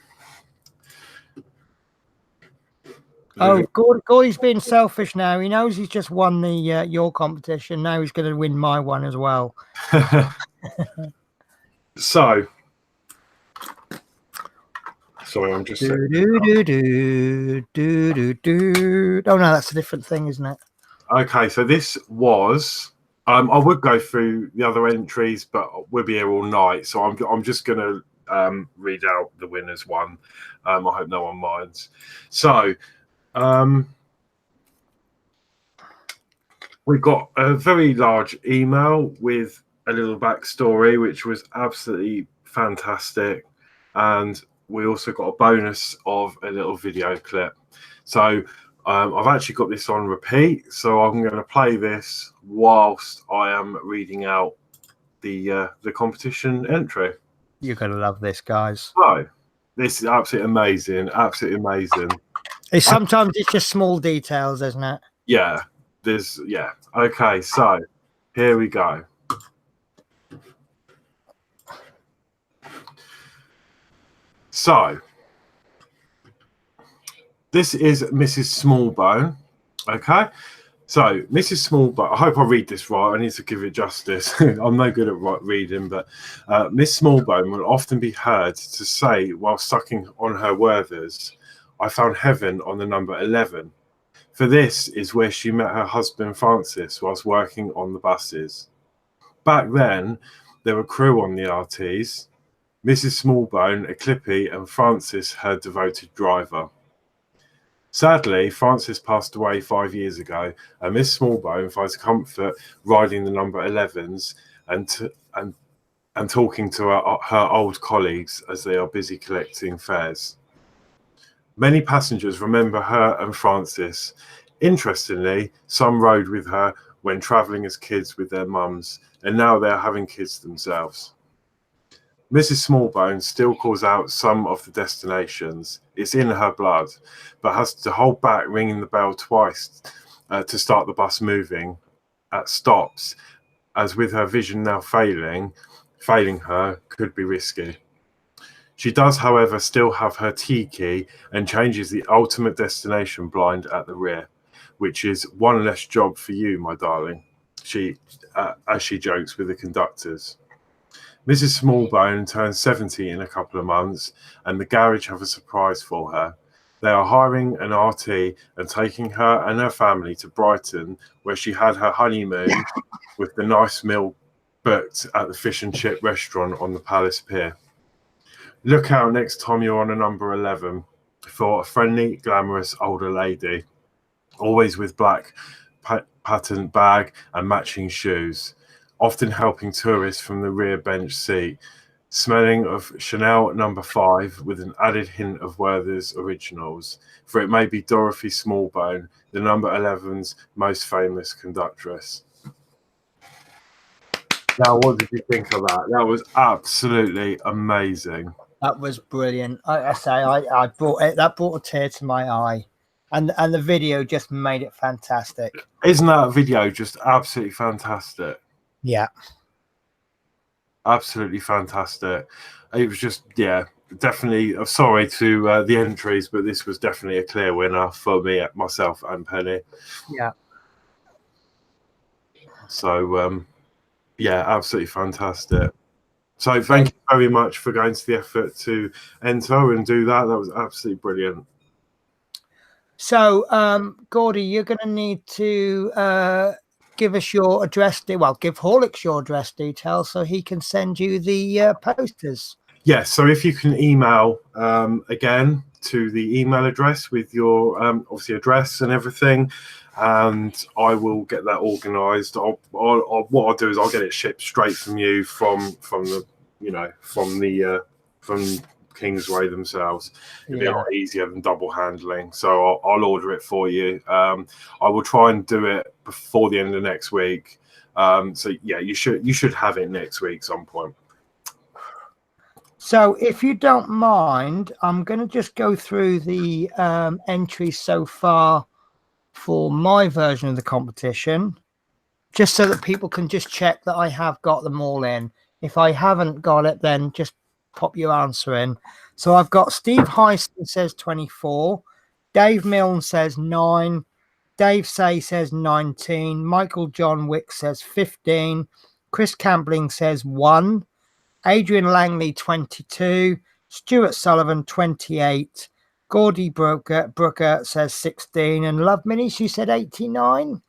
Gordy's being selfish now. He knows he's just won the your competition. Now he's going to win my one as well. So. Sorry, I'm just. Oh no, that's a different thing, isn't it? Okay, so this was. I would go through the other entries, but we'll be here all night. So I'm just going to read out the winners one. I hope no one minds. So, we got a very large email with a little backstory, which was absolutely fantastic. and we also got a bonus of a little video clip. So I've actually got this on repeat, so I'm going to play this whilst I am reading out the competition entry. You're going to love this, guys. So this is absolutely amazing, absolutely amazing. Sometimes it's just small details, isn't it? Yeah, okay, so here we go. So this is Mrs. Smallbone. Okay, so Mrs. Smallbone, I hope I read this right. I need to give it justice. I'm no good at reading, but Miss Smallbone will often be heard to say while sucking on her Werthers, "I found heaven on the number 11. For this is where she met her husband Francis whilst working on the buses. Back then, there were crew on the RTs. Mrs. Smallbone, a clippy, and Francis, her devoted driver. Sadly, Francis passed away 5 years ago, and Miss Smallbone finds comfort riding the number 11s and talking to her old colleagues as they are busy collecting fares. Many passengers remember her and Francis. Interestingly, some rode with her when travelling as kids with their mums, and now they are having kids themselves. Mrs. Smallbone still calls out some of the destinations. It's in her blood, but has to hold back ringing the bell twice to start the bus moving at stops, as with her vision now failing her could be risky. She does, however, still have her T key and changes the ultimate destination blind at the rear, which is one less job for you, my darling, as she jokes with the conductors. Mrs. Smallbone turns 70 in a couple of months, and the garage have a surprise for her. They are hiring an RT and taking her and her family to Brighton, where she had her honeymoon with the nice meal booked at the fish and chip restaurant on the Palace Pier. Look out next time you're on a number 11 for a friendly, glamorous older lady, always with black patent bag and matching shoes, often helping tourists from the rear bench seat, smelling of Chanel number 5 with an added hint of Werther's originals, for it may be Dorothy Smallbone, the number 11's most famous conductress. Now, what did you think of that? That was absolutely amazing. That was brilliant. I brought it. That brought a tear to my eye, and the video just made it fantastic. Isn't that video just absolutely fantastic? Yeah, absolutely fantastic. It was just, yeah, definitely. I'm sorry to the entries, but this was definitely a clear winner for me, myself, and Penny. Yeah. So, yeah, absolutely fantastic. So thank you very much for going to the effort to enter and do that. That was absolutely brilliant. So, Gordy, you're going to need to give us your address. Well, give Horlicks your address details so he can send you the posters. Yes. So if you can email again to the email address with your obviously address and everything, and I will get that organised. What I'll do is I'll get it shipped straight from you from Kingsway themselves. It'll be a lot easier than double handling, so I'll order it for you. I will try and do it before the end of next week. So yeah, you should have it next week some point. So if you don't mind, I'm going to just go through the entries so far for my version of the competition, just so that people can just check that I have got them all in. If I haven't got it, then just pop your answer in. So I've got Steve Heiston says 24, Dave Milne says 9, Dave Say says 19, Michael John Wick says 15, Chris Campling says 1, Adrian Langley 22, Stuart Sullivan 28, Gordy Brooker says 16, and Love Minnie, she said 89.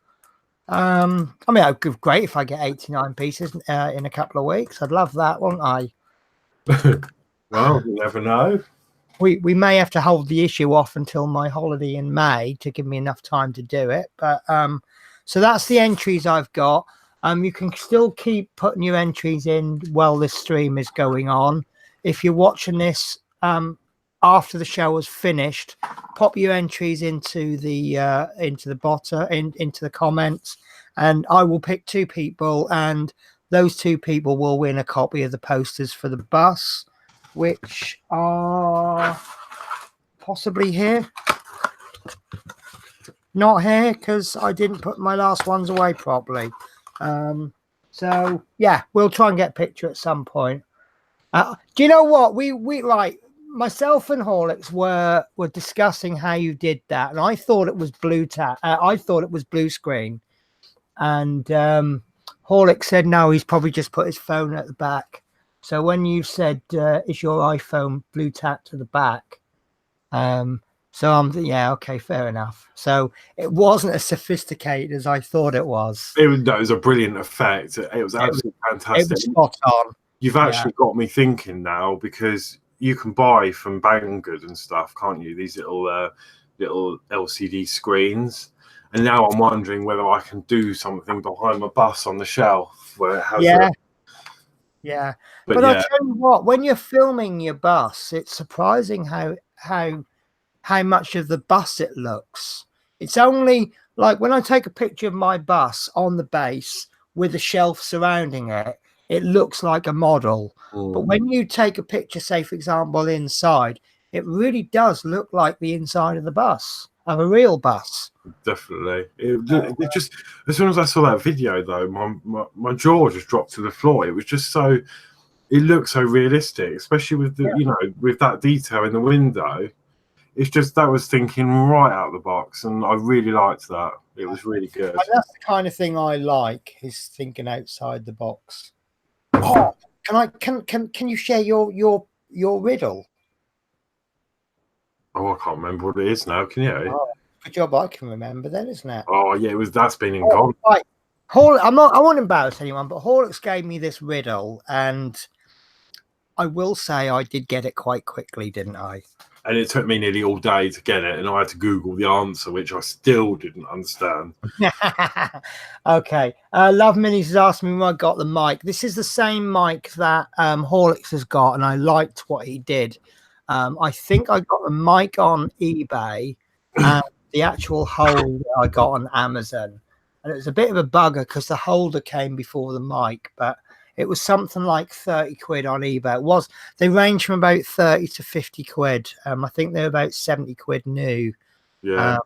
I mean, it'd be great if I get 89 pieces in a couple of weeks. I'd love that, wouldn't I? Well, you never know. We may have to hold the issue off until my holiday in May to give me enough time to do it. But so that's the entries I've got. You can still keep putting your entries in while this stream is going on. if you're watching this after the show was finished, pop your entries into the bottom into the comments, and I will pick 2 people, and those 2 people will win a copy of the posters for the bus, which are possibly here. Not here because I didn't put my last ones away properly. So yeah, we'll try and get a picture at some point. Do you know what we right? Myself and Horlicks were discussing how you did that, and I thought it was I thought it was blue screen, and Horlicks said no, he's probably just put his phone at the back. So when you said is your iPhone blue tack to the back, so I'm yeah, okay, fair enough. So it wasn't as sophisticated as I thought it was. It was a brilliant effect. It was absolutely fantastic. It was spot on. You've actually got me thinking now, because you can buy from Banggood and stuff, can't you? These little LCD screens. And now I'm wondering whether I can do something behind my bus on the shelf where it has Yeah. But I tell you what, when you're filming your bus, it's surprising how much of the bus it looks. It's only like when I take a picture of my bus on the base with a shelf surrounding it, it looks like a model. But when you take a picture, say for example inside, it really does look like the inside of the bus, of a real bus. Definitely. It just, as soon as I saw that video though, my jaw just dropped to the floor. It was just so, it looked so realistic, especially with the you know, with that detail in the window. It's just, that was thinking right out of the box, and I really liked that. It was really good. And that's the kind of thing I like, is thinking outside the box. Oh, can you share your riddle? Oh, I can't remember what it is now. Can you? Oh, good job, I can remember then, isn't it? Oh yeah, that's been in gone. Right. I won't embarrass anyone, but Horlicks gave me this riddle, and I will say I did get it quite quickly, didn't I? And it took me nearly all day to get it, and I had to Google the answer, which I still didn't understand. Okay. Love Minis has asked me when I got the mic. This is the same mic that Horlicks has got, and I liked what he did. I think I got the mic on eBay, and the actual holder I got on Amazon. And it was a bit of a bugger because the holder came before the mic, but it was something like 30 quid on eBay. They range from about 30 to 50 quid. I think they're about 70 quid new. Yeah.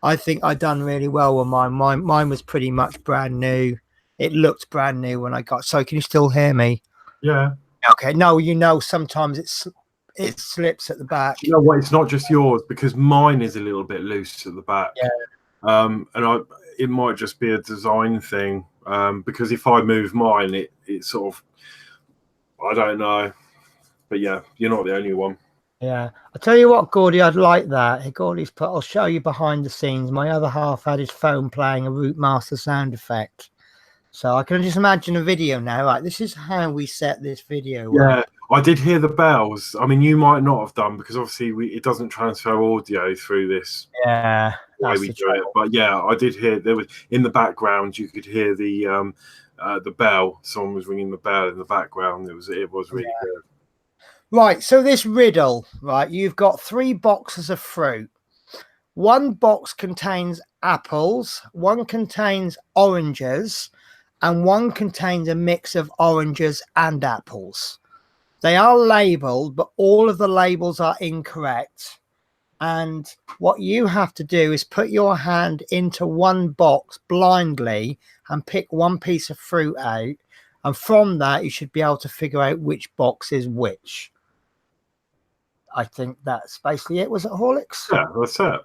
I think I done really well with mine. Mine was pretty much brand new. It looked brand new when I got. So can you still hear me? Yeah. Okay. No, you know, sometimes it slips at the back. You know what? It's not just yours, because mine is a little bit loose at the back. Yeah. And it might just be a design thing. Because if I move mine, it sort of, I don't know, but yeah, you're not the only one. Yeah, I'll tell you what, Gordy, I'd like that. Hey, Gordy's put. I'll show you behind the scenes. My other half had his phone playing a Routemaster sound effect, so I can just imagine a video now. Like, this is how we set this video. Yeah, I did hear the bells. I mean, you might not have done, because obviously it doesn't transfer audio through this. Yeah. Way we do it. But yeah, I did hear there was in the background. You could hear the bell. Someone was ringing the bell in the background. It was really good. Right. So this riddle, right? You've got 3 boxes of fruit. One box contains apples. One contains oranges, and one contains a mix of oranges and apples. They are labeled, but all of the labels are incorrect. And what you have to do is put your hand into one box blindly and pick one piece of fruit out. And from that, you should be able to figure out which box is which. I think that's basically it. Was it, Horlicks? Yeah, that's it.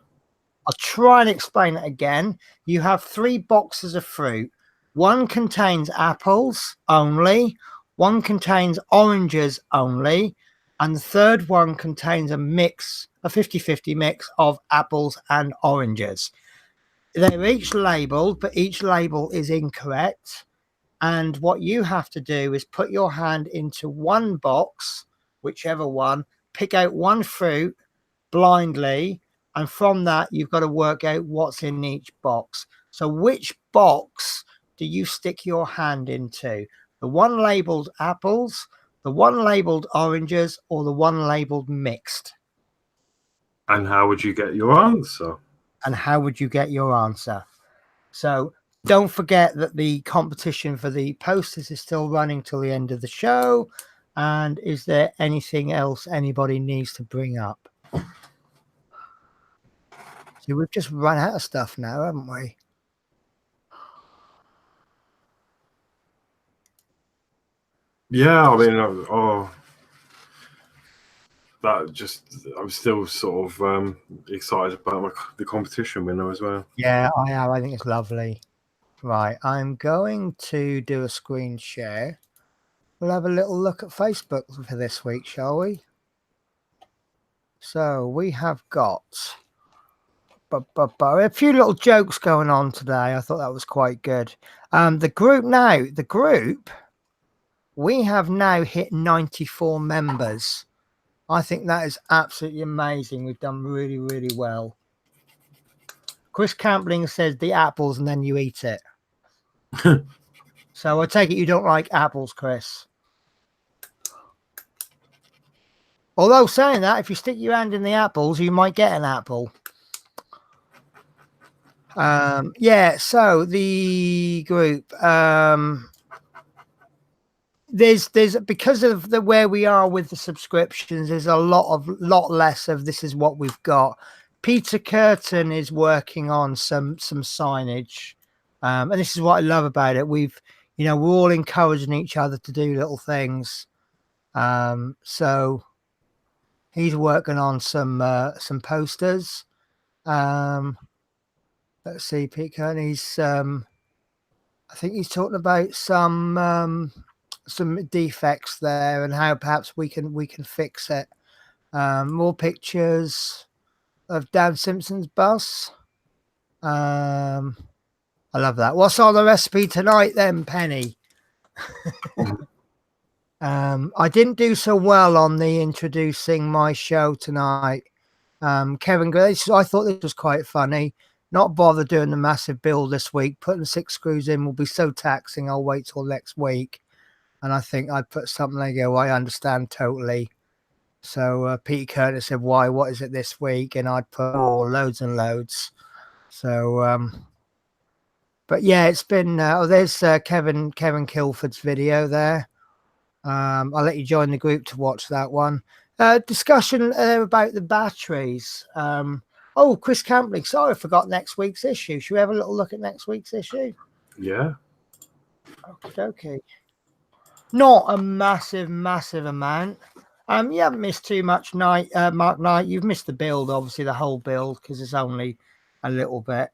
I'll try and explain it again. You have 3 boxes of fruit. One contains apples only. One contains oranges only. And the third one contains a 50-50 mix of apples and oranges. They're each labeled, but each label is incorrect. And what you have to do is put your hand into one box, whichever one, pick out one fruit blindly, and from that, you've got to work out what's in each box. So which box do you stick your hand into? The one labeled apples, the one labeled oranges, or the one labeled mixed? And how would you get your answer? And how would you get your answer? So don't forget that the competition for the posters is still running till the end of the show. And is there anything else anybody needs to bring up? See, we've just run out of stuff now, haven't we? Yeah, I mean, I'm still sort of excited about the competition winner as well. Yeah, I am. I think it's lovely. Right, I'm going to do a screen share. We'll have a little look at Facebook for this week, shall we? So we have got a few little jokes going on today. I thought that was quite good. The group, we have now hit 94 members. I think that is absolutely amazing. We've done really, really well. Chris Campling says the apples and then you eat it. So I take it you don't like apples, Chris. Although saying that, if you stick your hand in the apples, you might get an apple. Yeah, so the group, there's because of where we are with the subscriptions, there's a lot less of this is what we've got. Peter Curtin is working on some signage, and this is what I love about it. We're all encouraging each other to do little things. So he's working on some posters. Let's see, Pete Curtin. I think he's talking about some defects there and how perhaps we can fix it. More pictures of Dan Simpson's bus. I love that. What's on the recipe tonight then, Penny? I didn't do so well on the introducing my show tonight. Kevin Grace, I thought this was quite funny. Not bother doing the massive build this week. Putting 6 screws in will be so taxing. I'll wait till next week. And I think I'd put something like, I understand totally. So Peter Curtis said, why? What is it this week? And I'd put loads and loads. So, but yeah, it's been, there's Kevin Kilford's video there. I'll let you join the group to watch that one. Discussion about the batteries. Chris Campling, sorry, I forgot next week's issue. Should we have a little look at next week's issue? Yeah. Okay. Not a massive amount. You haven't missed too much, Mark Knight. You've missed the build, obviously, the whole build, because it's only a little bit.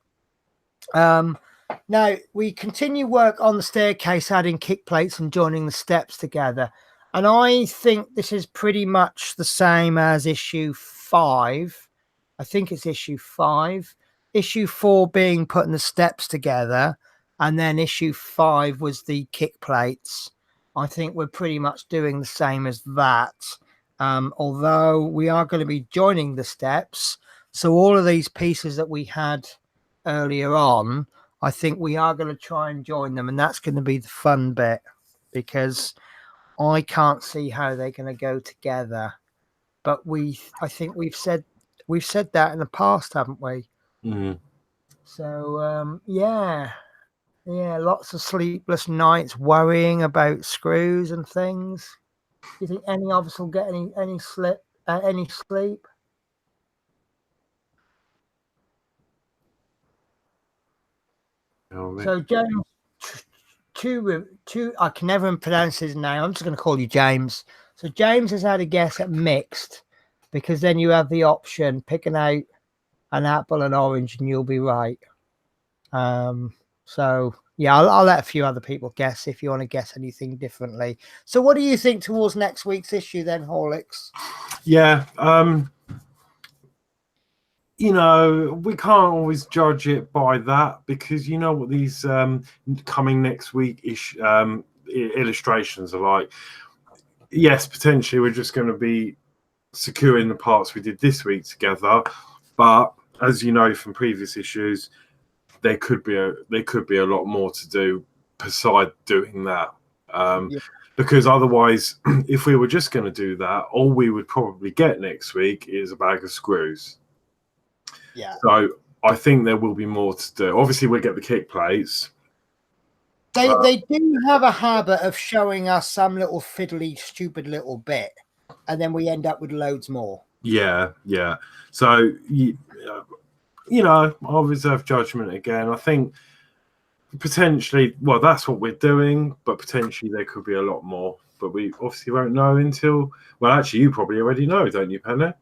Now, we continue work on the staircase, adding kick plates and joining the steps together. And I think this is pretty much the same as issue 5. I think it's issue 5. Issue 4 being putting the steps together. And then issue 5 was the kick plates. I think we're pretty much doing the same as that. Although we are going to be joining the steps. So all of these pieces that we had earlier on, I think we are going to try and join them. And that's going to be the fun bit, because I can't see how they're going to go together. But I think we've said that in the past, haven't we? Mm-hmm. So yeah, lots of sleepless nights worrying about screws and things. Do you think any of us will get any sleep? So James, I can never pronounce his name. I'm just going to call you James. So James has had a guess at mixed, because then you have the option picking out an apple and orange, and you'll be right. So yeah, I'll let a few other people guess if you want to guess anything differently. So what do you think towards next week's issue then, Horlicks? Yeah, we can't always judge it by that, because you know what these coming next week illustrations are like. Yes, potentially we're just going to be securing the parts we did this week together, but as you know from previous issues, there could be a lot more to do beside doing that. Yeah. Because otherwise, if we were just going to do that, all we would probably get next week is a bag of screws. Yeah. So I think there will be more to do. Obviously, we'll get the kick plates. They do have a habit of showing us some little fiddly, stupid little bit, and then we end up with loads more. Yeah, yeah. So, you know, I'll reserve judgment again. I think potentially, well, that's what we're doing, but potentially there could be a lot more. But we obviously won't know until, well, actually, you probably already know, don't you, Penny?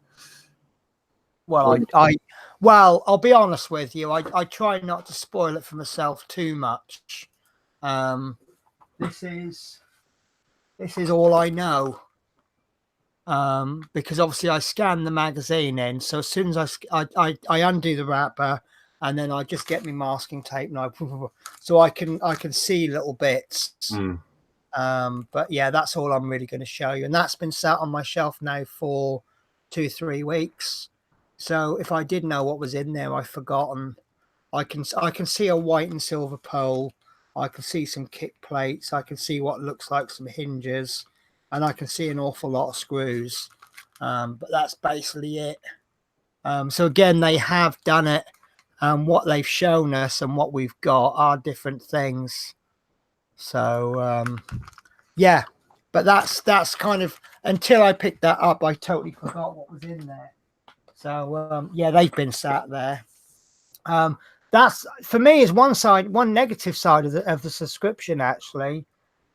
Well, well, I'll be honest with you. I try not to spoil it for myself too much. This is all I know. Because obviously I scan the magazine in, so as soon as I undo the wrapper, and then I just get my masking tape and so I can see little bits. But yeah, that's all I'm really going to show you, and that's been sat on my shelf now for 2-3 weeks. So if I did know what was in there, I've forgotten. I can see a white and silver pole. I can see some kick plates. I can see what looks like some hinges, and I can see an awful lot of screws. But that's basically it. So again, they have done it. What they've shown us and what we've got are different things. So yeah, but that's kind of, until I picked that up, I totally forgot what was in there. So yeah, they've been sat there. That's, for me, is one negative side of the subscription, actually.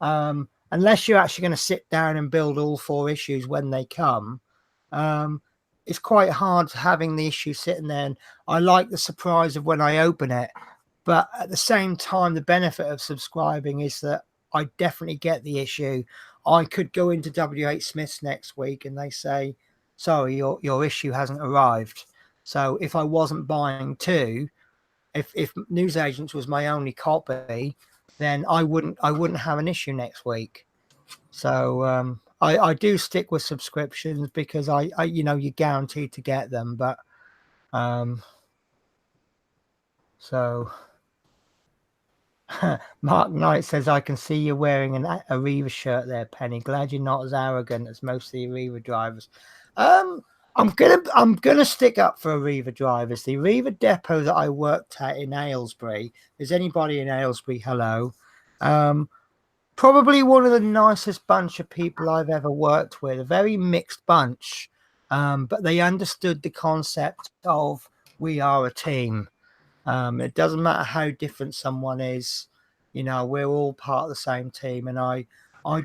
Unless you're actually going to sit down and build all 4 issues when they come, it's quite hard having the issue sitting there. And I like the surprise of when I open it, but at the same time, the benefit of subscribing is that I definitely get the issue. I could go into WH Smith's next week and they say, sorry, your issue hasn't arrived. So if I wasn't buying 2, if Newsagents was my only copy, then I wouldn't have an issue next week. So I do stick with subscriptions because I you know, you're guaranteed to get them. But so Mark Knight says, I can see you're wearing an Arriva shirt there, Penny. Glad you're not as arrogant as most of the Arriva drivers. I'm gonna stick up for Arriva drivers. The Arriva depot that I worked at in Aylesbury. Is anybody in Aylesbury? Hello. Probably one of the nicest bunch of people I've ever worked with. A very mixed bunch, but they understood the concept of we are a team. It doesn't matter how different someone is, you know, we're all part of the same team, and I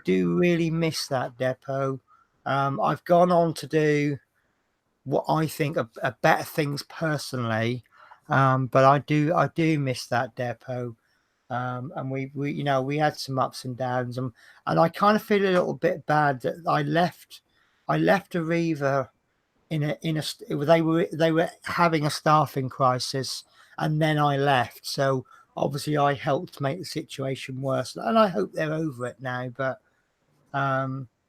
do really miss that depot. I've gone on to do what I think are better things personally, but I do miss that depot. And we you know, we had some ups and downs, and I kind of feel a little bit bad that I left Arriva they were having a staffing crisis, and then I left. So obviously I helped make the situation worse, and I hope they're over it now. But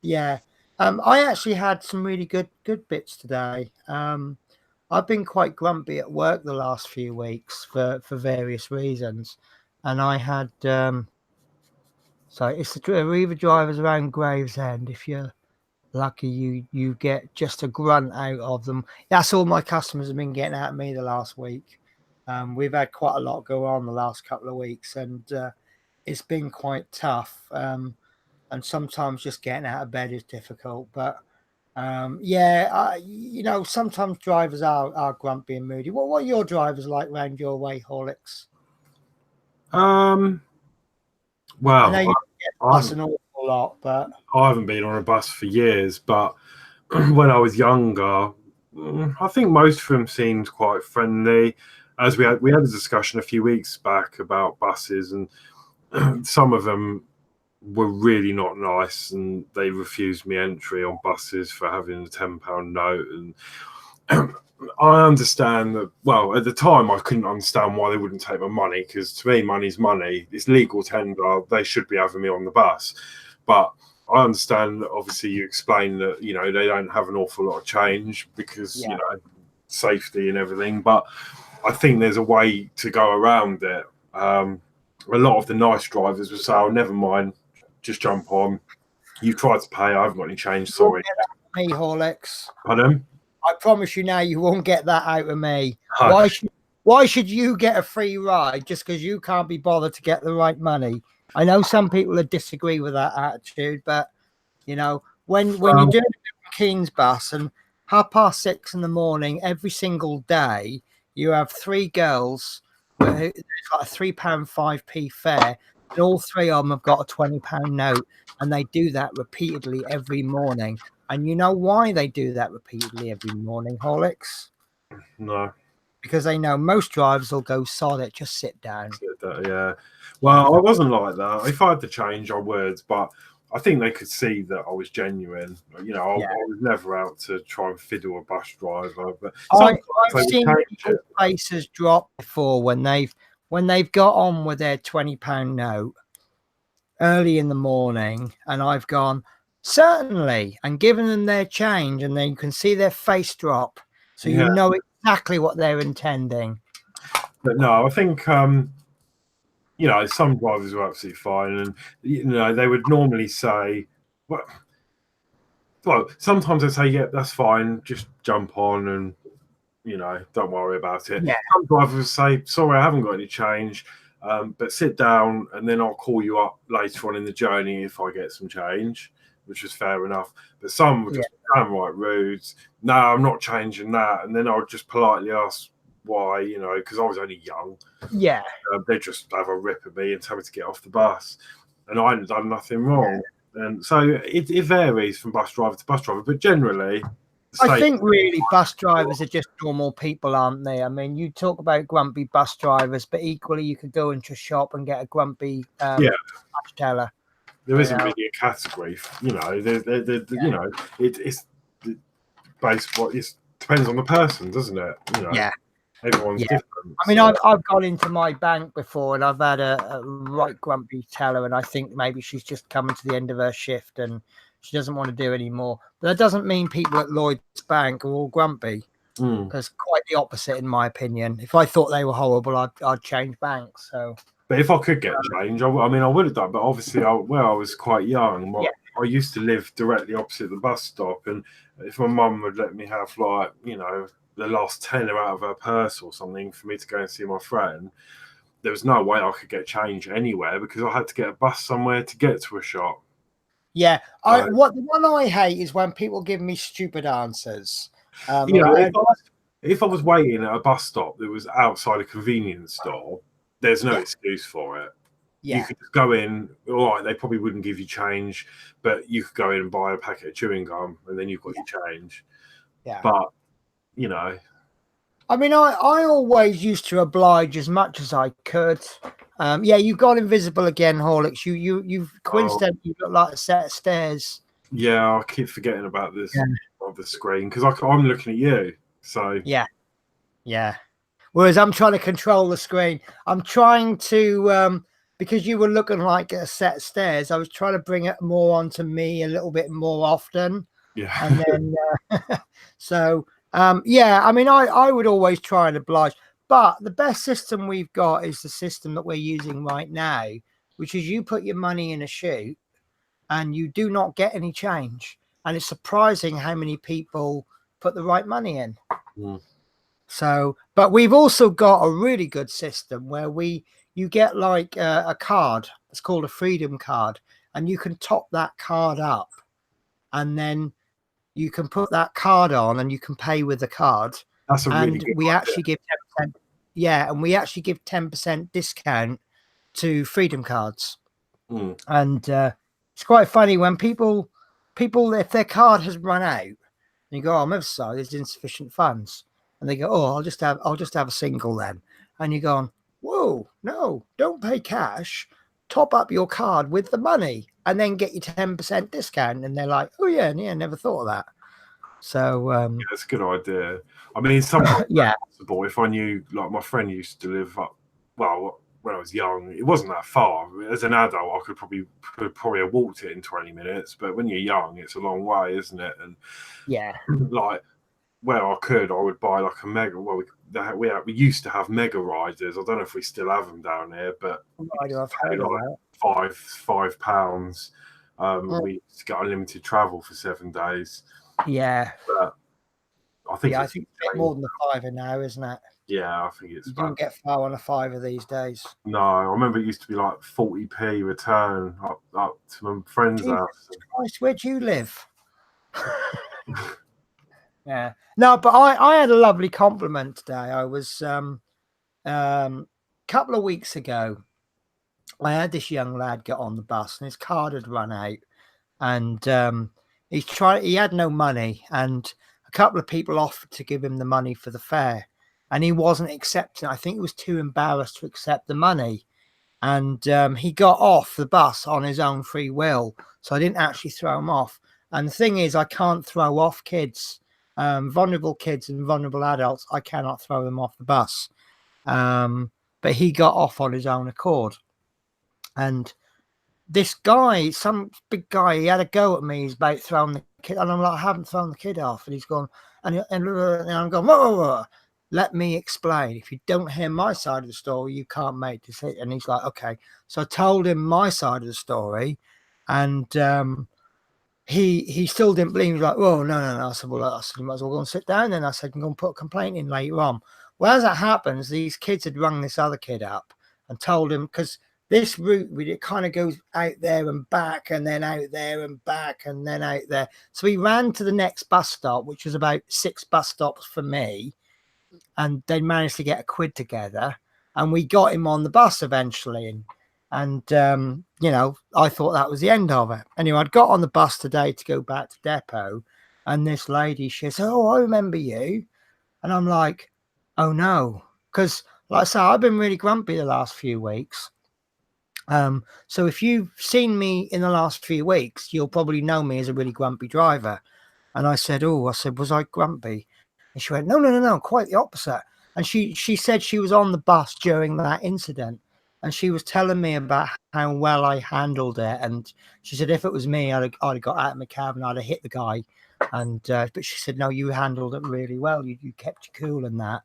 yeah, I actually had some really good bits today. I've been quite grumpy at work the last few weeks for various reasons, and I had so it's the Arriva drivers around Gravesend. If you're lucky, you get just a grunt out of them. That's all my customers have been getting out of me the last week. We've had quite a lot go on the last couple of weeks, and it's been quite tough. And sometimes just getting out of bed is difficult. But yeah, you know, sometimes drivers are grumpy and moody. What are your drivers like round your way, Horlicks? Well, I know you get bus an awful lot, but I haven't been on a bus for years. But when I was younger, I think most of them seemed quite friendly. As we had a discussion a few weeks back about buses, and some of them were really not nice, and they refused me entry on buses for having a £10 note. And I understand that. Well, at the time, I couldn't understand why they wouldn't take my money, because to me, money's money. It's legal tender. They should be having me on the bus. But I understand that obviously you explain that, you know, they don't have an awful lot of change because, you know, safety and everything. But I think there's a way to go around it. A lot of the nice drivers will say, oh, never mind, just jump on. You tried to pay. I haven't got any change. Sorry. Me, Horlicks. Pardon? I promise you now, you won't get that out of me. Hush. Why should you get a free ride just because you can't be bothered to get the right money? I know some people would disagree with that attitude, but you know, when you're doing a Keen's bus and 6:30 in the morning every single day, you have 3 girls with like a £3.5p fare, and all 3 of them have got a £20 note, and they do that repeatedly every morning. And you know why they do that repeatedly every morning, Horlicks? No. Because they know most drivers will go, sod it, just sit down. Yeah. Well, I wasn't like that. If I had to change, I would, but I think they could see that I was genuine. You know, I was never out to try and fiddle a bus driver. But I've seen places drop before when they've got on with their £20 note early in the morning, and I've gone, certainly, and given them their change, and then you can see their face drop, so you know exactly what they're intending. But no, I think you know, some drivers were absolutely fine, and you know, they would normally say, well, sometimes they say, yeah, that's fine, just jump on and, you know, don't worry about it. Yeah. Some drivers say, sorry, I haven't got any change, but sit down and then I'll call you up later on in the journey if I get some change, which is fair enough. But some were just downright rude. No, I'm not changing that. And then I would just politely ask why, you know, because I was only young. Yeah. They just have a rip at me and tell me to get off the bus. And I hadn't done nothing wrong. Yeah. And so it varies from bus driver to bus driver. But generally, I think really bus drivers are just normal people, aren't they? I mean, you talk about grumpy bus drivers, but equally you could go into a shop and get a grumpy bus teller. There isn't really a category, you know. You know, it's based what it depends on the person, doesn't it? You know, everyone's different. I mean, I've gone into my bank before and I've had a right grumpy teller, and I think maybe she's just coming to the end of her shift and she doesn't want to do any more. But that doesn't mean people at Lloyd's Bank are all grumpy, because quite the opposite, in my opinion. If I thought they were horrible, I'd change banks. So. But if I could get change, I mean, I would have done. But obviously, I was quite young. I used to live directly opposite the bus stop, and if my mum would let me have, like, you know, the last tenner out of her purse or something for me to go and see my friend, there was no way I could get change anywhere because I had to get a bus somewhere to get to a shop. Yeah, the one I hate is when people give me stupid answers. You know, if I was waiting at a bus stop that was outside a convenience store, there's no excuse for it. Yeah. You could just go in, all right, they probably wouldn't give you change, but you could go in and buy a packet of chewing gum and then you've got your change. Yeah. But, you know. I mean, I always used to oblige as much as I could. You've gone invisible again, Horlicks. You've coincidentally got like a set of stairs. Yeah, I keep forgetting about this of the screen because I'm looking at you. So yeah. Whereas I'm trying to control the screen. I'm trying to because you were looking like a set of stairs. I was trying to bring it more onto me a little bit more often. Yeah. And then I mean, I would always try and oblige. But the best system we've got is the system that we're using right now, which is you put your money in a chute and you do not get any change. And it's surprising how many people put the right money in. So, but we've also got a really good system where you get like a card. It's called a freedom card, and you can top that card up, and then you can put that card on and you can pay with the card. That's a really good idea. Actually give 10%. Yeah, and we actually give 10% discount to freedom cards. And it's quite funny when people, if their card has run out, and you go, I'm sorry, there's insufficient funds, and they go, oh, I'll just have a single then, and you're going, whoa, no, don't pay cash, top up your card with the money, and then get your 10% discount, and they're like, oh yeah, never thought of that. So that's a good idea. I mean, sometimes possible. If I knew, like, my friend used to live up, well, when I was young, it wasn't that far. As an adult, I could probably have walked it in 20 minutes. But when you're young, it's a long way, isn't it? And like I could, I would buy like a mega. Well, we used to have mega riders. I don't know if we still have them down here, but I've heard of that. £5. We used to get unlimited travel for 7 days. Yeah, but I think it's a bit more than the £5 now, isn't it? Yeah, I think it's. You don't get far on a £5 these days. No, I remember it used to be like 40p return up to my friend's house. Christ, where do you live? Yeah, no, but I had a lovely compliment today. I was couple of weeks ago, I had this young lad get on the bus and his card had run out, and he had no money, and a couple of people offered to give him the money for the fare, and he wasn't accepting. I think he was too embarrassed to accept the money, and he got off the bus on his own free will, so I didn't actually throw him off. And the thing is, I can't throw off kids, vulnerable kids and vulnerable adults. I cannot throw them off the bus. But he got off on his own accord. And this guy, some big guy, he had a go at me. He's about throwing the kid, and I'm like, I haven't thrown the kid off. And he's gone, and I'm going, whoa, whoa, whoa. Let me explain. If you don't hear my side of the story, you can't make decisions. And he's like, okay. So I told him my side of the story, and he still didn't believe. He was like, oh, no. I said, you might as well go and sit down. Then I said, I'm going to put a complaint in later on. Well, as that happens, these kids had rung this other kid up and told him, because this route, it kind of goes out there and back, and then out there and back, and then out there. So he ran to the next bus stop, which was about 6 bus stops for me, and they managed to get £1 together, and we got him on the bus eventually. And I thought that was the end of it. Anyway, I'd got on the bus today to go back to depot, and this lady, she said, oh, I remember you. And I'm like, oh no, because like I say, I've been really grumpy the last few weeks. So if you've seen me in the last few weeks, you'll probably know me as a really grumpy driver. And I said, was I grumpy? And she went, no, quite the opposite. And she said she was on the bus during that incident, and she was telling me about how well I handled it. And she said, if it was me, I'd have got out of my cab and I'd have hit the guy. And but she said, no, you handled it really well. You kept your cool and that.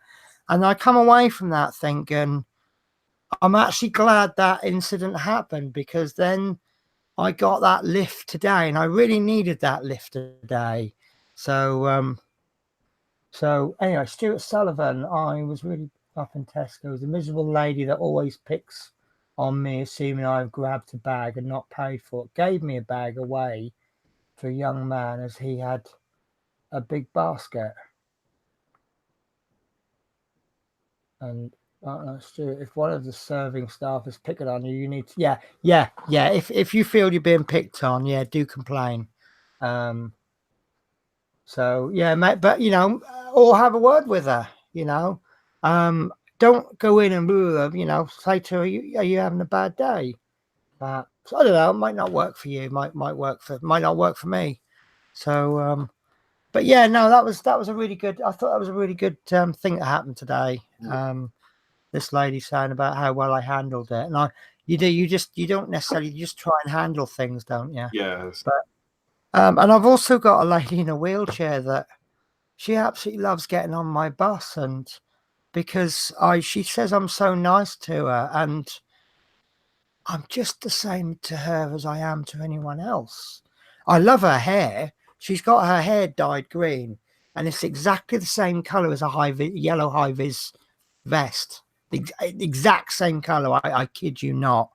And I come away from that thinking, I'm actually glad that incident happened, because then I got that lift today, and I really needed that lift today. So anyway, Stuart Sullivan, I was really up in Tesco's. The miserable lady that always picks on me, assuming I've grabbed a bag and not paid for it, gave me a bag away for a young man as he had a big basket. And Stuart, if one of the serving staff is picking on you, you need to, yeah. If you feel you're being picked on, do complain. So yeah, mate, but or have a word with her. Don't go in and say to her, are you having a bad day? So I don't know, it might not work for you, might not work for me. So but yeah, no, that was a really good, I thought that was a really good thing that happened today. This lady saying about how well I handled it, and you don't necessarily, you just try and handle things, don't you? Yes. But and I've also got a lady in a wheelchair that she absolutely loves getting on my bus, and because she says I'm so nice to her, and I'm just the same to her as I am to anyone else. I love her hair. She's got her hair dyed green, and it's exactly the same color as a yellow high-vis vest. The exact same color. I kid you not.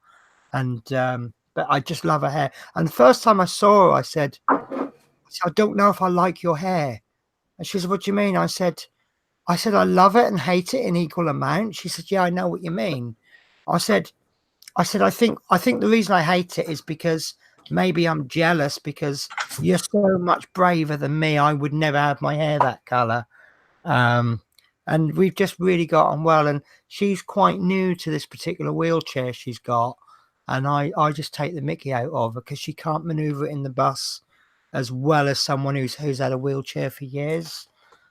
And but I just love her hair. And the first time I saw her, I said, I don't know if I like your hair. And she said, what do you mean? I said, I love it and hate it in equal amount. She said, yeah, I know what you mean. I said, I think the reason I hate it is because maybe I'm jealous because you're so much braver than me. I would never have my hair that color. And we've just really got on well. And she's quite new to this particular wheelchair she's got. And I just take the mickey out of her because she can't maneuver it in the bus as well as someone who's had a wheelchair for years.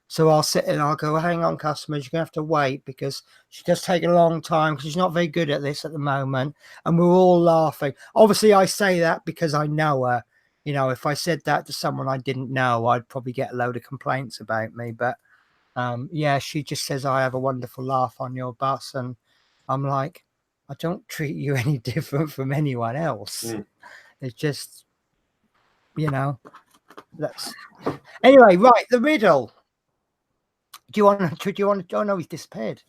So I'll sit and I'll go, hang on, customers, you're going to have to wait because she does take a long time because she's not very good at this at the moment. And we're all laughing. Obviously, I say that because I know her. You know, if I said that to someone I didn't know, I'd probably get a load of complaints about me. But yeah, she just says, I have a wonderful laugh on your bus. And I'm like, I don't treat you any different from anyone else. It's just, you know, that's anyway, right. The riddle. Do you want to, oh no, he's disappeared.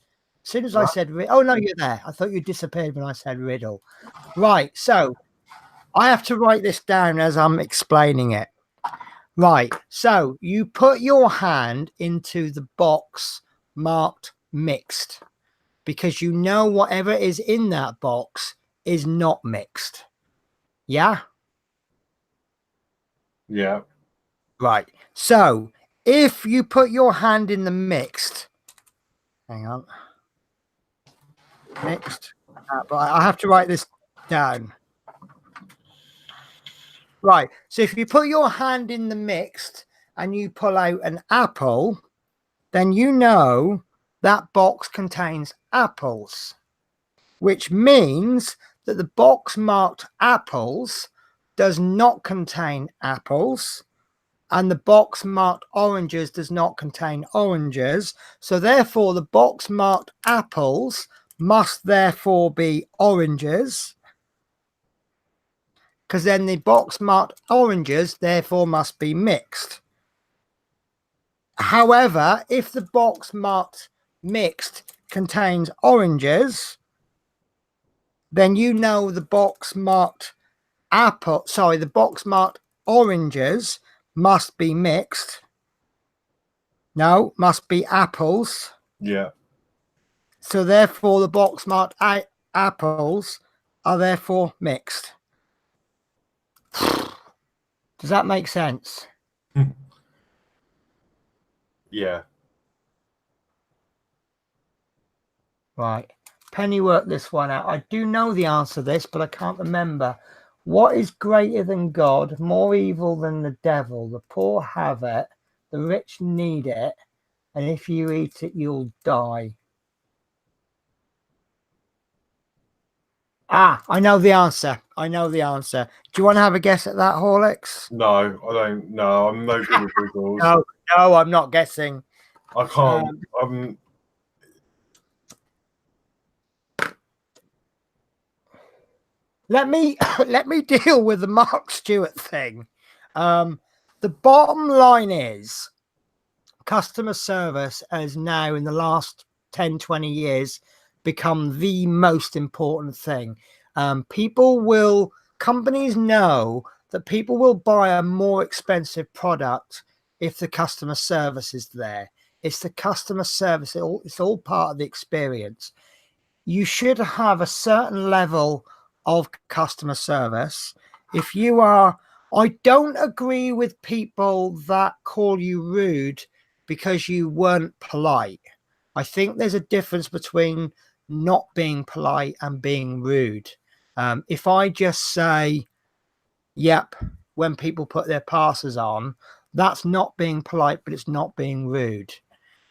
As soon as I said, oh no, you're there. I thought you disappeared when I said riddle. Right. So I have to write this down as I'm explaining it. Right. So you put your hand into the box marked mixed because you know whatever is in that box is not mixed. Yeah? Yeah. Right. So if you put your hand in the mixed, hang on. Mixed. But I have to write this down. Right. So if you put your hand in the mixed and you pull out an apple, then you know that box contains apples, which means that the box marked apples does not contain apples, and the box marked oranges does not contain oranges. So therefore, the box marked apples must therefore be oranges, because then the box marked oranges therefore must be mixed. However, if the box marked mixed contains oranges, then you know the box marked the box marked oranges must be mixed. No, must be apples. Yeah. So therefore, the box marked apples are therefore mixed. Does that make sense? Yeah. Right. Penny worked this one out. I do know the answer to this, but I can't remember. What is greater than God, more evil than the devil? The poor have it, the rich need it, and if you eat it, you'll die. Ah, I know the answer. I know the answer. Do you want to have a guess at that, Horlicks? No, I don't know. I'm no good at riddles. No, I'm not guessing. I can't. Let me deal with the Mark Stewart thing. The bottom line is customer service has now in the last 10, 20 years become the most important thing. Companies know that people will buy a more expensive product if the customer service is there. It's the customer service. It's all part of the experience. You should have a certain level of customer service. If you are, I don't agree with people that call you rude because you weren't polite. I think there's a difference between not being polite and being rude. If I just say, yep, when people put their passes on, that's not being polite, but it's not being rude.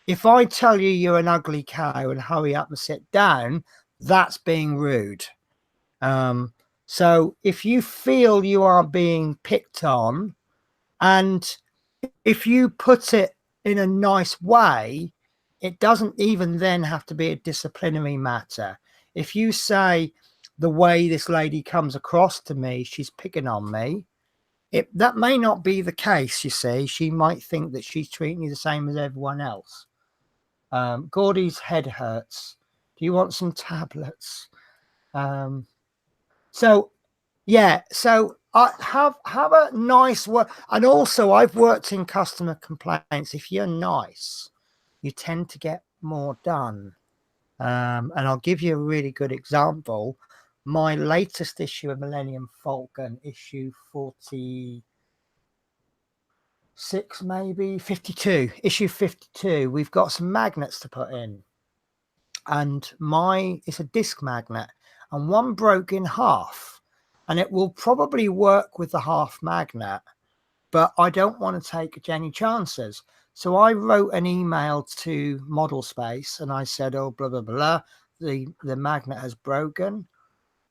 If I tell you you're an ugly cow and hurry up and sit down, that's being rude. So if you feel you are being picked on, and if you put it in a nice way, it doesn't even then have to be a disciplinary matter. If you say, the way this lady comes across to me, she's picking on me, that may not be the case, you see. She might think that she's treating you the same as everyone else. Gordy's head hurts. Do you want some tablets? So I have a nice work. And also I've worked in customer complaints. If you're nice, you tend to get more done. And I'll give you a really good example. My latest issue of Millennium Falcon, issue 46, maybe 52, issue 52, we've got some magnets to put in. And it's a disc magnet, and one broke in half. And it will probably work with the half magnet, but I don't want to take any chances. So I wrote an email to Model Space and I said, oh, blah, blah, blah, the magnet has broken.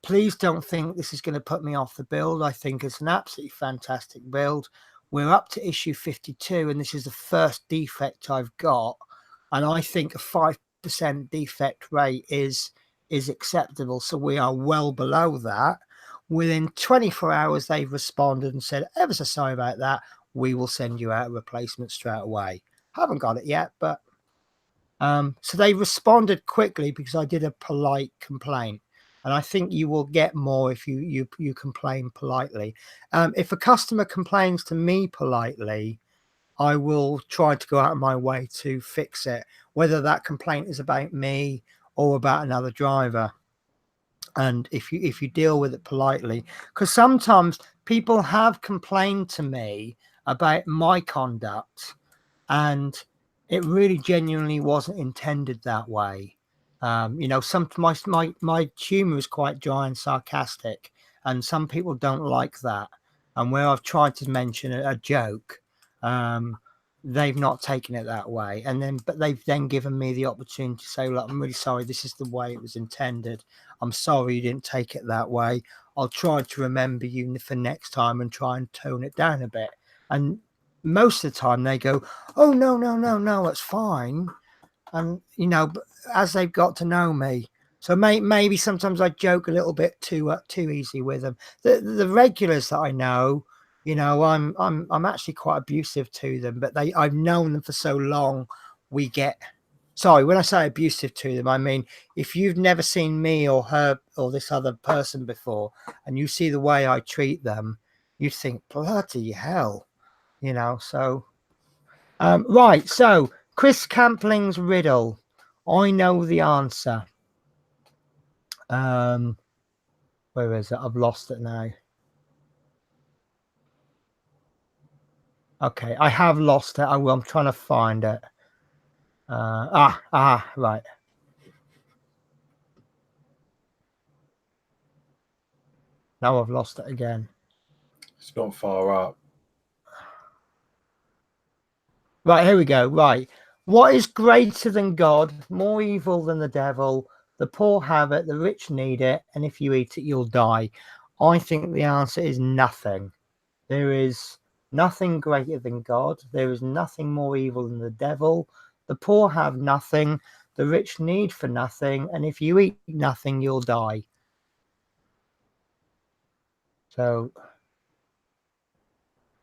please don't think this is going to put me off the build. I think it's an absolutely fantastic build. We're up to issue 52, and this is the first defect I've got. And I think a 5% defect rate is acceptable. So we are well below that. Within 24 hours, they've responded and said, ever so sorry about that. We will send you out a replacement straight away. Haven't got it yet, but so they responded quickly because I did a polite complaint. And I think you will get more if you complain politely. If a customer complains to me politely, I will try to go out of my way to fix it, whether that complaint is about me or about another driver. And if you deal with it politely, because sometimes people have complained to me about my conduct, and it really genuinely wasn't intended that way. You know, my humor is quite dry and sarcastic, and some people don't like that. And where I've tried to mention a joke, they've not taken it that way. But they've then given me the opportunity to say, look, I'm really sorry. This is the way it was intended. I'm sorry you didn't take it that way. I'll try to remember you for next time and try and tone it down a bit. And most of the time they go, oh, no, it's fine. And, you know, as they've got to know me. So maybe sometimes I joke a little bit too easy with them. The regulars that I know, you know, I'm actually quite abusive to them, but I've known them for so long. Sorry, when I say abusive to them, I mean, if you've never seen me or her or this other person before, and you see the way I treat them, you think, bloody hell, you know. So, right. So Chris Campling's riddle. I know the answer. Where is it? I've lost it now. Okay, I have lost it. I'm trying to find it. Right. Now I've lost it again. It's not far up. Right, here we go. Right. What is greater than God, more evil than the devil? The poor have it, the rich need it, and if you eat it, you'll die. I think the answer is nothing. There is nothing greater than God. There is nothing more evil than the devil. The poor have nothing. The rich need for nothing. And if you eat nothing, you'll die. So,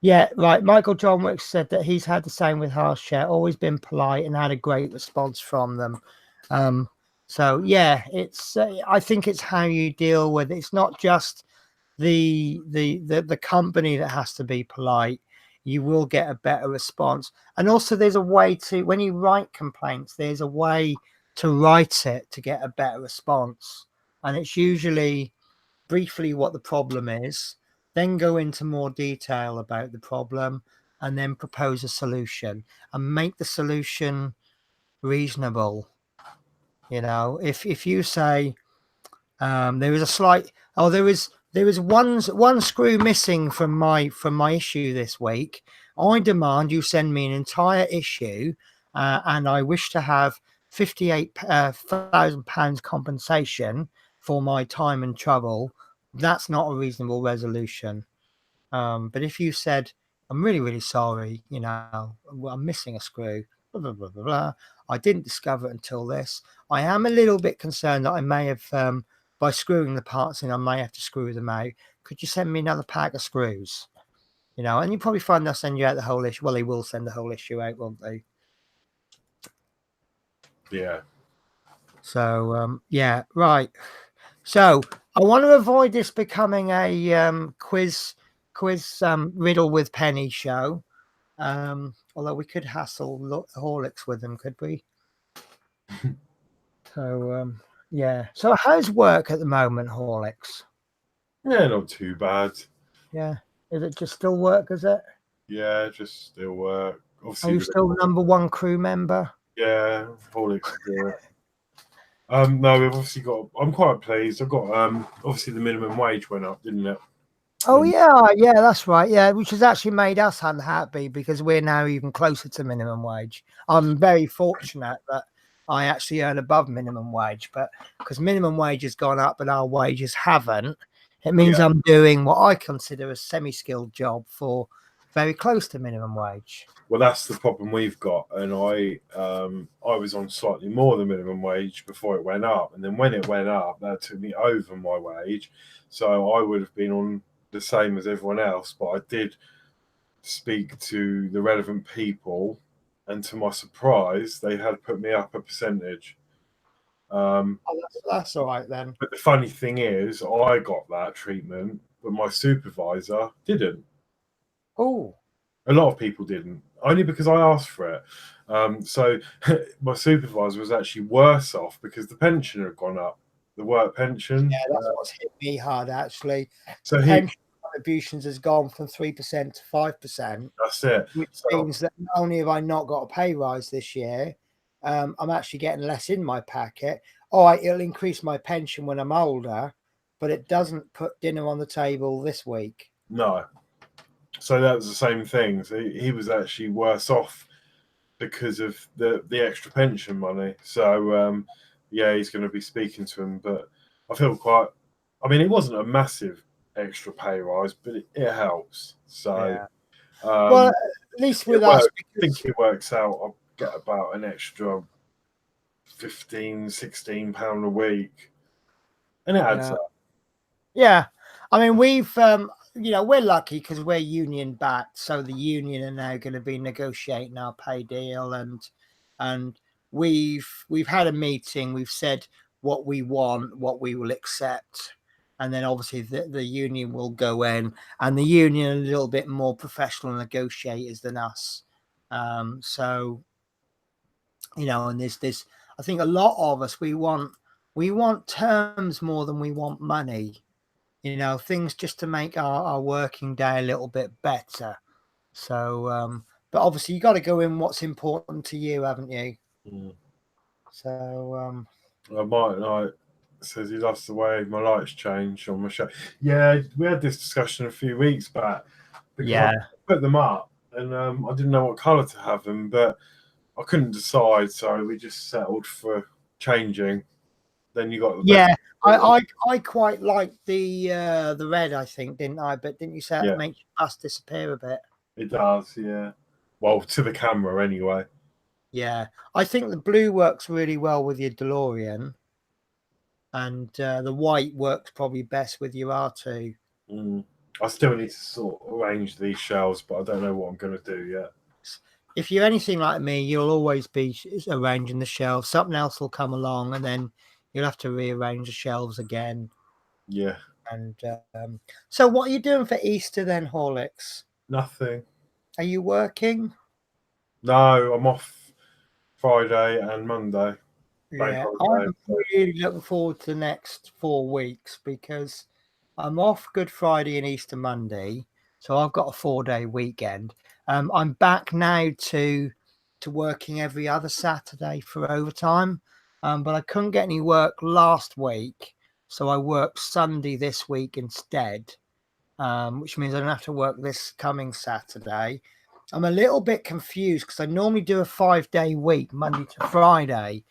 yeah, right. Michael John Wicks said that he's had the same with Hachette, always been polite and had a great response from them. So, yeah, it's. I think it's how you deal with it. It's not just the company that has to be polite. You will get a better response. And also there's a way to, when you write complaints, there's a way to write it to get a better response. And it's usually briefly what the problem is, then go into more detail about the problem, and then propose a solution and make the solution reasonable. You know, if you say there is a slight, there is one screw missing from my issue this week. I demand you send me an entire issue, and I wish to have £58,000 compensation for my time and trouble. That's not a reasonable resolution. But if you said, I'm really, really sorry, you know, I'm missing a screw, blah, blah, blah, blah, blah. I didn't discover it until this. I am a little bit concerned that I may have, by screwing the parts in, I may have to screw them out. Could you send me another pack of screws? You know, and you probably find they'll send you out the whole issue. Well, they will send the whole issue out, won't they? Yeah. So, yeah, right. So I want to avoid this becoming a quiz riddle with Penny show. Although we could hassle Horlicks with them, could we? So yeah. So how's work at the moment, Horlicks? Yeah, not too bad. Yeah. Is it just still work, is it? Yeah, just still work. Obviously, are you still number one crew member? Yeah, Horlicks. No, we've obviously got. I'm quite pleased. I've got. Obviously, the minimum wage went up, didn't it? Oh yeah, that's right. Yeah, which has actually made us unhappy because we're now even closer to minimum wage. I'm very fortunate that I actually earn above minimum wage. But because minimum wage has gone up and our wages haven't, it means I'm doing what I consider a semi-skilled job for very close to minimum wage. Well, that's the problem we've got, and I was on slightly more than minimum wage before it went up, and then when it went up, that took me over my wage, so I would have been on the same as everyone else. But I did speak to the relevant people, and to my surprise, they had put me up a percentage. That's all right then. But the funny thing is, I got that treatment, but my supervisor didn't. Oh. A lot of people didn't, only because I asked for it. So my supervisor was actually worse off because the pension had gone up, the work pension. Yeah, that's what's hit me hard, actually. So pension contributions has gone from 3% to 5%. That's it. Which means that not only have I not got a pay rise this year, I'm actually getting less in my packet. All right, it'll increase my pension when I'm older, but it doesn't put dinner on the table this week. No. So that was the same thing. So he was actually worse off because of the extra pension money. So yeah, he's going to be speaking to him. But I feel quite. I mean, it wasn't a massive extra pay rise, but it helps. So yeah. Well, at least with us, I think it works out. I'll get about an extra £15-16 a week, and it adds up. Yeah, I mean, we've we're lucky because we're union backed, so the union are now going to be negotiating our pay deal, and we've had a meeting. We've said what we want, what we will accept, and then obviously the union will go in, and the union are a little bit more professional negotiators than us. So and there's I think a lot of us we want terms more than we want money. Things just to make our working day a little bit better. So, but obviously you got to go in what's important to you, haven't you? Mm. So, Mike says he loves the way my lights change on my show. Yeah, we had this discussion a few weeks back. I put them up, and I didn't know what colour to have them, but I couldn't decide, so we just settled for changing. Then you got the I quite like the red, I think, didn't I? But didn't you say it makes your bus disappear a bit? It does, yeah. Well, to the camera anyway. Yeah, I think the blue works really well with your DeLorean, and the white works probably best with your R2. I still need to sort of arrange these shelves, but I don't know what I'm going to do yet. If you're anything like me, you'll always be arranging the shelves. Something else will come along, and then you'll have to rearrange the shelves again. Yeah. And so what are you doing for Easter then, Horlicks? Nothing. Are you working? No, I'm off Friday and Monday. Yeah, I'm really looking forward to the next 4 weeks because I'm off Good Friday and Easter Monday. So I've got a 4-day weekend. I'm back now to working every other Saturday for overtime. But I couldn't get any work last week. So I worked Sunday this week instead, which means I don't have to work this coming Saturday. I'm a little bit confused because I normally do a 5-day week, Monday to Friday.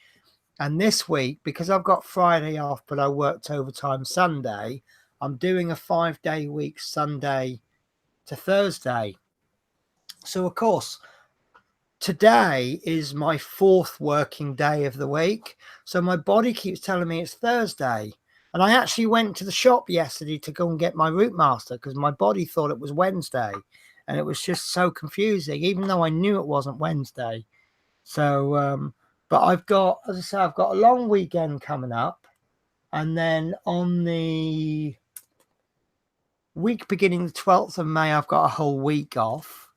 And this week, because I've got Friday off, but I worked overtime Sunday, I'm doing a 5-day week, Sunday to Thursday. So, of course, today is my 4th working day of the week. So my body keeps telling me it's Thursday. And I actually went to the shop yesterday to go and get my Routemaster because my body thought it was Wednesday. And it was just so confusing, even though I knew it wasn't Wednesday. So, but I've got, as I say, I've got a long weekend coming up. And then on the week beginning the 12th of May, I've got a whole week off.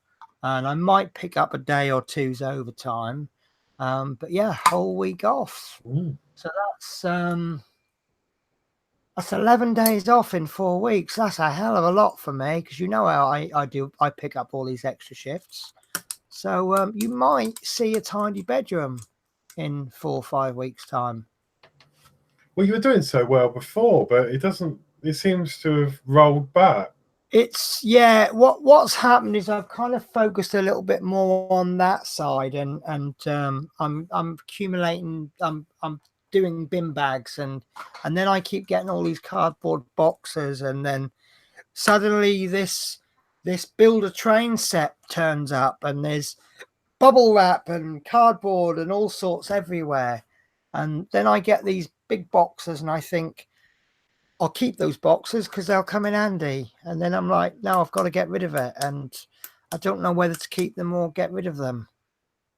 And I might pick up a day or two's overtime. But yeah, whole week off. So that's 11 days off in 4 weeks. That's a hell of a lot for me because how I pick up all these extra shifts. So you might see a tidy bedroom in 4 or 5 weeks' time. Well, you were doing so well before, but it seems to have rolled back. It's what's happened is I've kind of focused a little bit more on that side, and I'm accumulating, I'm doing bin bags, and then I keep getting all these cardboard boxes, and then suddenly this build a train set turns up, and there's bubble wrap and cardboard and all sorts everywhere, and then I get these big boxes, and I think I'll keep those boxes because they'll come in handy. And then I'm like, no, I've got to get rid of it. And I don't know whether to keep them or get rid of them.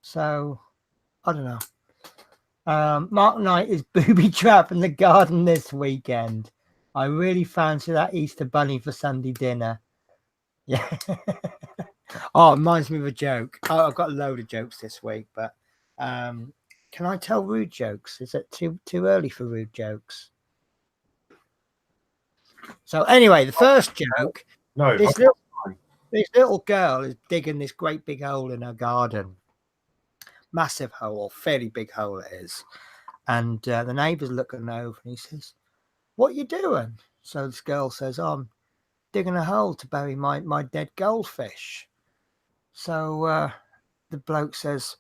So I don't know. Mark Knight is booby trap in the garden this weekend. I really fancy that Easter bunny for Sunday dinner. Yeah. Oh, it reminds me of a joke. Oh, I've got a load of jokes this week, but can I tell rude jokes? Is it too early for rude jokes? So anyway, the first joke, No, this little girl is digging this great big hole in her garden. Massive hole, fairly big hole it is. And the neighbour's looking over and he says, "What you doing?" So this girl says, "Oh, I'm digging a hole to bury my dead goldfish." So the bloke says,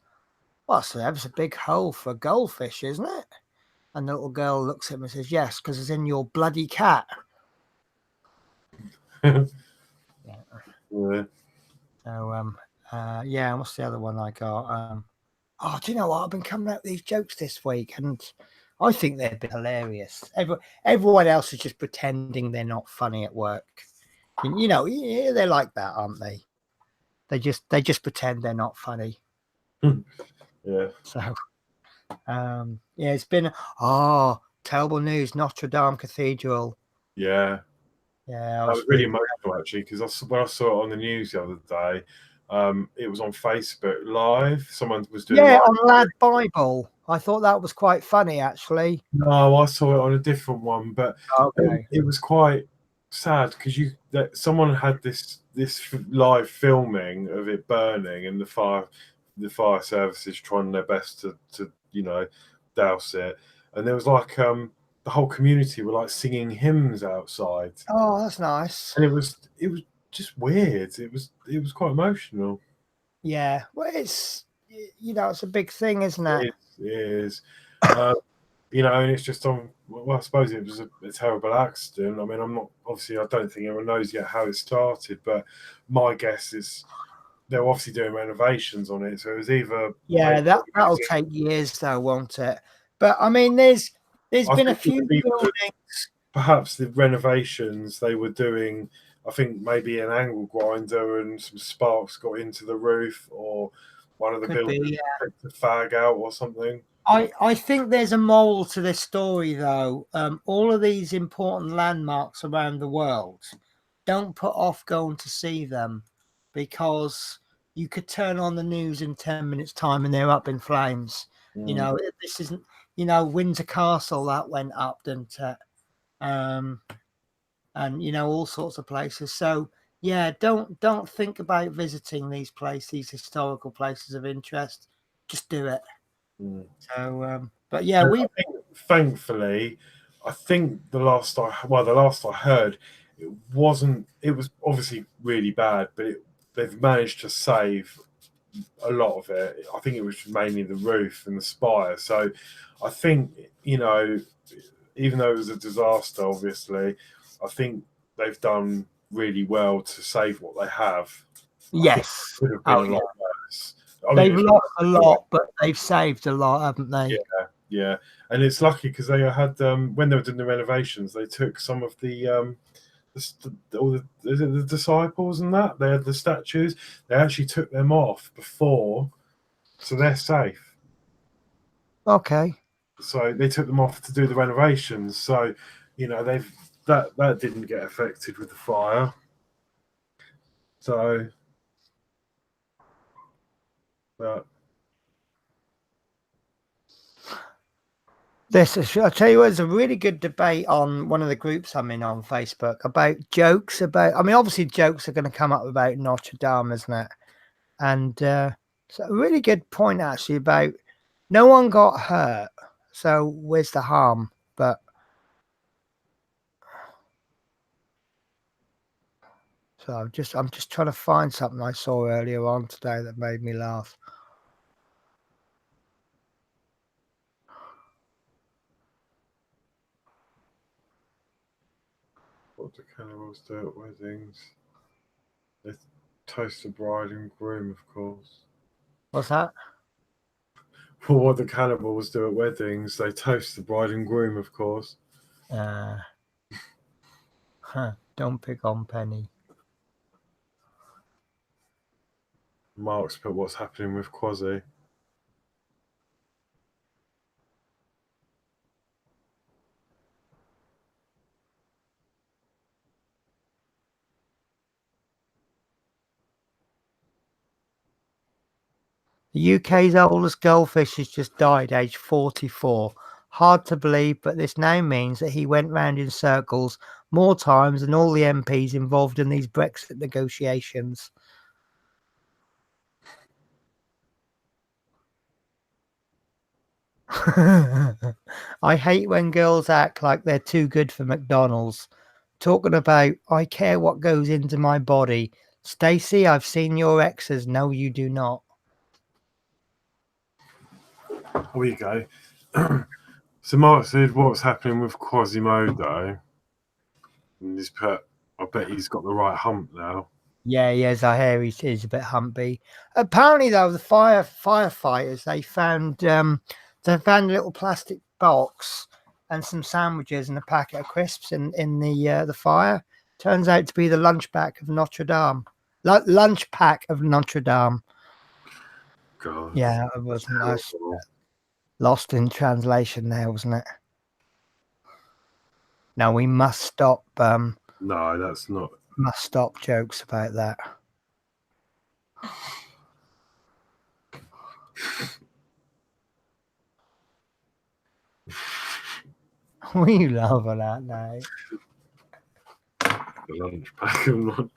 "Well, so that's a big hole for a goldfish, isn't it?" And the little girl looks at him and says, "Yes, because it's in your bloody cat." yeah. So yeah, what's the other one I got? Oh, do you know what? I've been coming up with these jokes this week, and I think they've been hilarious. Everyone else is just pretending they're not funny at work. You know, yeah, they're like that, aren't they? They just pretend they're not funny. Yeah. So yeah, it's been terrible news. Notre Dame Cathedral. Yeah. Yeah, That was really emotional actually, because when I saw it on the news the other day, it was on Facebook Live. Someone was doing on Lad Bible. I thought that was quite funny actually. No, I saw it on a different one, but Okay. it was quite sad because someone had this live filming of it burning, and the fire services trying their best to douse it, and there was like the whole community were like singing hymns outside. Oh, that's nice. And it was just weird. It was quite emotional. Yeah, well, it's it's a big thing, isn't it? It is. And it's just on. Well, I suppose it was a terrible accident. I mean, I don't think everyone knows yet how it started, but my guess is they're obviously doing renovations on it. So it was either that'll take years, though, won't it? But I mean, there's been a few buildings. Perhaps the renovations they were doing. I think maybe an angle grinder and some sparks got into the roof, or one of the buildings took the fag out or something. I think there's a moral to this story, though. All of these important landmarks around the world, don't put off going to see them, because you could turn on the news in 10 minutes' time and they're up in flames. This isn't, Windsor Castle that went up, didn't it? And all sorts of places. So yeah, don't think about visiting these these historical places of interest. Just do it. So but yeah, thankfully, I think the last I heard, it was obviously really bad, but they've managed to save a lot of it. I think it was mainly the roof and the spire. So I think, even though it was a disaster, obviously, I think they've done really well to save what they have. Yes. Could have been a lot worse. They've lost a lot, but they've saved a lot, haven't they? Yeah. And it's lucky because they had, when they were doing the renovations, they took some of the disciples and that. They had the statues. They actually took them off before, so they're safe. Okay. So they took them off to do the renovations. So, that didn't get affected with the fire. So, but I'll tell you what, there's a really good debate on one of the groups I'm in on Facebook about jokes obviously jokes are going to come up about Notre Dame, isn't it? And it's a really good point actually about no one got hurt. So where's the harm? But So I'm just trying to find something I saw earlier on today that made me laugh. What do cannibals do at weddings? They toast the bride and groom, of course. What's that? Well, what the cannibals do at weddings? They toast the bride and groom, of course. Don't pick on Penny. Mark's put what's happening with Quasi. The UK's oldest goldfish has just died, aged 44. Hard to believe, but this now means that he went round in circles more times than all the MPs involved in these Brexit negotiations. I hate when girls act like they're too good for McDonald's. Talking about, I care what goes into my body. Stacey, I've seen your exes. No, you do not. Here we go. So Mark said, what's happening with Quasimodo? And he's put, I bet he's got the right hump now. Yeah, yes, I hear he's a bit humpy. Apparently, though, the firefighters they found a little plastic box and some sandwiches and a packet of crisps in the fire. Turns out to be the lunch pack of Notre Dame. Lunch pack of Notre Dame. God. Yeah, it wasn't nice. Lost in translation there, wasn't it? Now we must stop. No, that's not. Must stop jokes about that. We love that now. The lunch pack of not.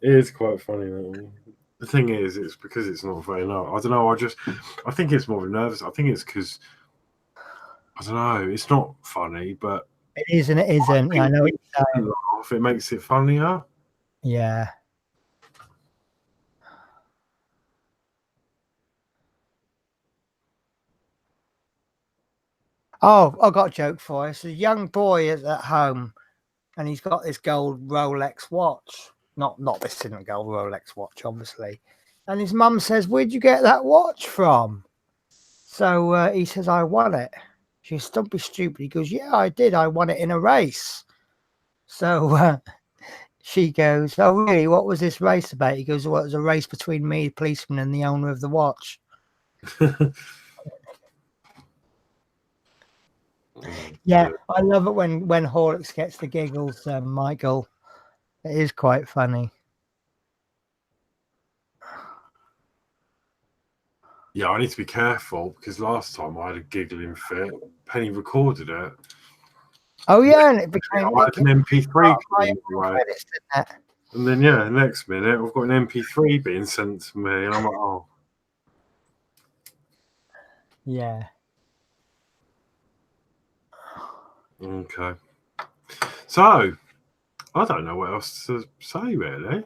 It is quite funny that one. The thing is, it's because it's not very nice. I don't know. I think it's more of a nervous. I think it's because I don't know. It's not funny, but it is and it isn't. I know it's it makes it funnier. Yeah. Oh, I got a joke for you. It's a young boy is at home, and he's got this gold Rolex watch. Not this isn't a gold Rolex watch, obviously. And his mum says, "Where'd you get that watch from?" So he says, "I won it." She says, "Don't be stupid." He goes, "Yeah, I did. I won it in a race." So she goes, "Oh, really? What was this race about?" He goes, "Well, it was a race between me, the policeman, and the owner of the watch." Yeah, I love it when Horlicks gets the giggles, Michael. It is quite funny. Yeah, I need to be careful because last time I had a giggling fit. Penny recorded it. Oh yeah, and it became like an MP3. Credits, didn't it? And then the next minute I've got an MP3 being sent to me, and I'm like, oh. Yeah. Okay. So, I don't know what else to say, really.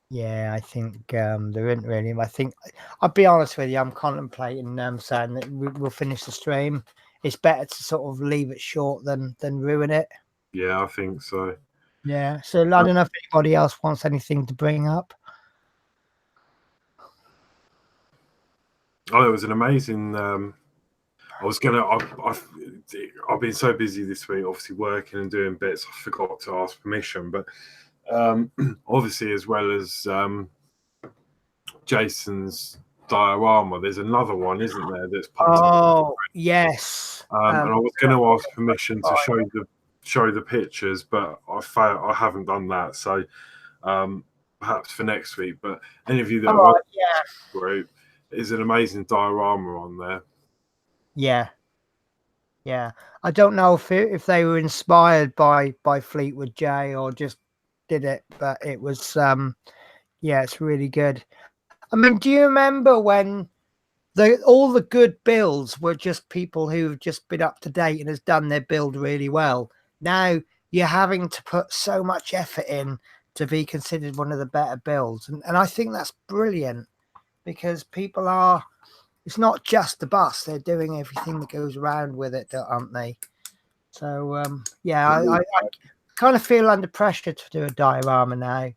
Yeah, I think there isn't really. I think I'll be honest with you. I'm contemplating saying that we'll finish the stream. It's better to sort of leave it short than ruin it. Yeah, I think so. Yeah. So I don't know if anybody else wants anything to bring up. Oh, it was an amazing. I've been so busy this week, obviously working and doing bits. I forgot to ask permission, but obviously, as well as Jason's diorama, there's another one, isn't there? That's yes. And I was going to ask permission to show the pictures, but I haven't done that. So perhaps for next week. But any of you that are on the group, there's an amazing diorama on there. Yeah. Yeah, I don't know if they were inspired by Fleetwood J or just did it, but it was it's really good. I mean, do you remember when all the good builds were just people who've just been up to date and has done their build really well? Now you're having to put so much effort in to be considered one of the better builds. And I think that's brilliant, because people are, it's not just the bus, they're doing everything that goes around with it, aren't they? So yeah, I kind of feel under pressure to do a diorama now.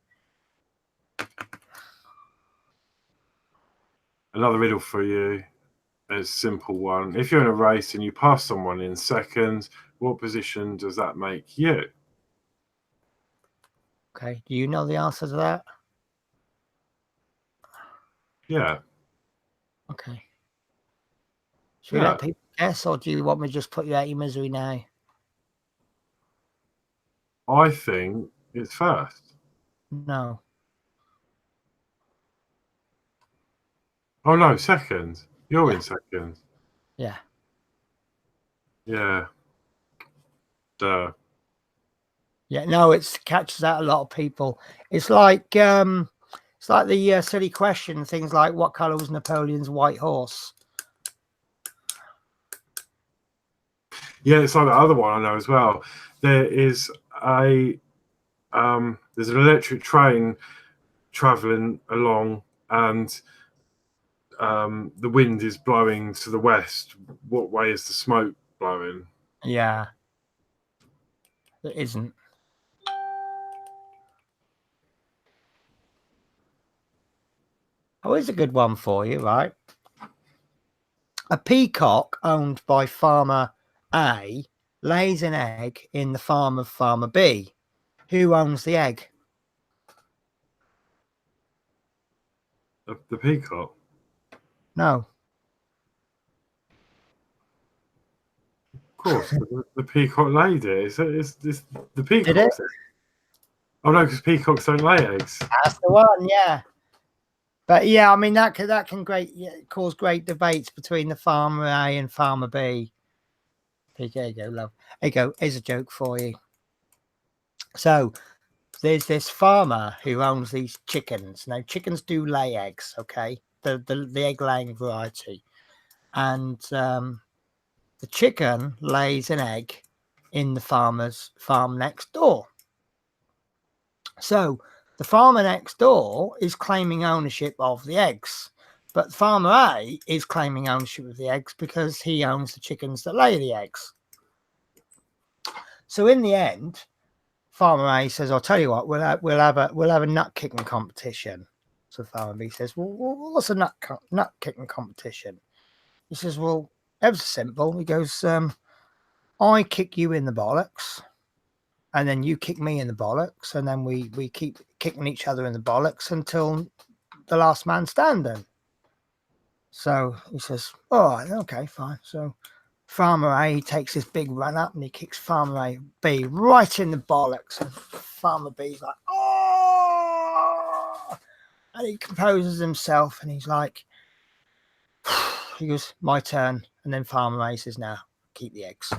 Another riddle for you. A simple one. If you're in a race and you pass someone in second, what position does that make you? Okay, do you know the answer to that? Yeah. Okay. Should we let people guess, or do you want me to just put you out of your misery now? I think it's first. No. Oh no, second. You're in second. Yeah. Yeah. Duh. Yeah, no, it catches out a lot of people. It's like the silly question, things like, what color was Napoleon's white horse? Yeah, it's like the other one I know as well. There is a there's an electric train traveling along, and the wind is blowing to the west. What way is the smoke blowing? Yeah. It isn't. Oh, here's a good one for you, right? A peacock owned by Farmer A lays an egg in the farm of Farmer B. Who owns the egg? The peacock. No. Of course, the peacock laid it. It's the peacock. Did it? Oh no, because peacocks don't lay eggs. That's the one, yeah. But yeah, I mean that can cause great debates between the Farmer A and Farmer B. There you go, love. There you go. Here's a joke for you. So there's this farmer who owns these chickens. Now chickens do lay eggs, okay? The egg laying variety, and the chicken lays an egg in the farmer's farm next door. So the farmer next door is claiming ownership of the eggs, but Farmer A is claiming ownership of the eggs because he owns the chickens that lay the eggs. So in the end, Farmer A says, "I'll tell you what, we'll have a nut kicking competition." So Farmer B says, "Well, what's a nut kicking competition?" He says, "Well, ever so simple." He goes, "I kick you in the bollocks, and then you kick me in the bollocks, and then we keep kicking each other in the bollocks until the last man standing." So he says, "All right, okay, fine." So Farmer A takes this big run up and he kicks Farmer A B right in the bollocks, and Farmer B's like, "Oh!" And he composes himself and he's like, he goes, "My turn." And then Farmer A says, "Now keep the eggs."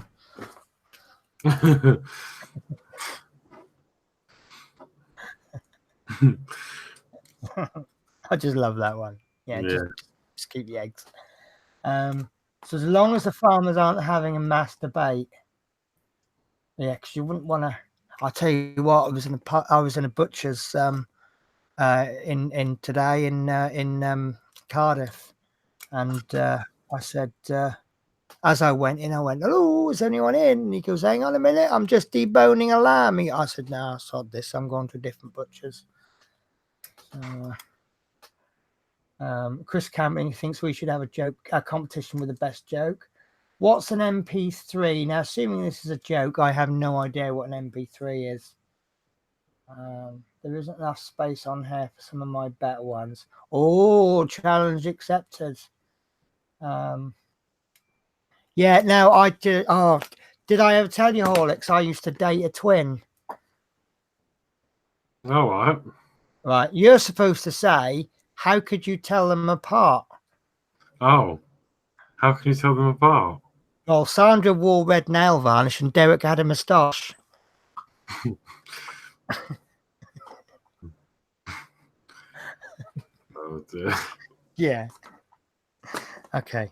I just love that one. Yeah. Just keep the eggs. So as long as the farmers aren't having a mass debate, yeah, because you wouldn't want to. I'll tell you what, I was in a butcher's in today in Cardiff, and I said, as I went in, I went, "Hello, is anyone in?" And he goes, "Hang on a minute, I'm just deboning a lamb." I said, "No, sod this, I'm going to a different butcher's." So, Chris Camping thinks we should have a competition with the best joke. What's an MP3? Now, assuming this is a joke, I have no idea what an MP3 is. There isn't enough space on here for some of my better ones. Oh, challenge accepted. Yeah, now I did. Oh, did I ever tell you, Horlicks? I used to date a twin. All right. Right. You're supposed to say, how could you tell them apart? Oh, how can you tell them apart? Well, Sandra wore red nail varnish and Derek had a moustache. Oh dear. Yeah. Okay.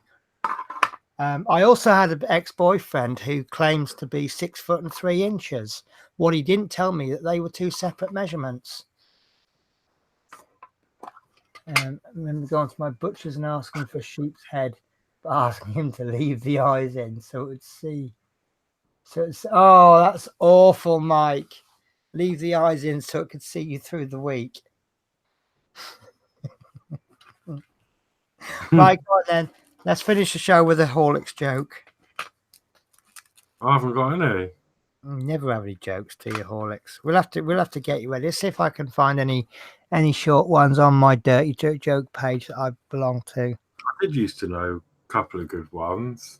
I also had an ex-boyfriend who claims to be 6'3". What he didn't tell me that they were two separate measurements. I remember going to my butcher's and asking for a sheep's head, but asking him to leave the eyes in so it would see. So it's, oh, that's awful, Mike. Leave the eyes in so it could see you through the week. Right, go on then. Let's finish the show with a Horlicks joke. I haven't got any. Never have any jokes, do you, Horlicks? We'll have to get you ready. Let's see if I can find any short ones on my dirty joke page that I belong to. I did used to know a couple of good ones.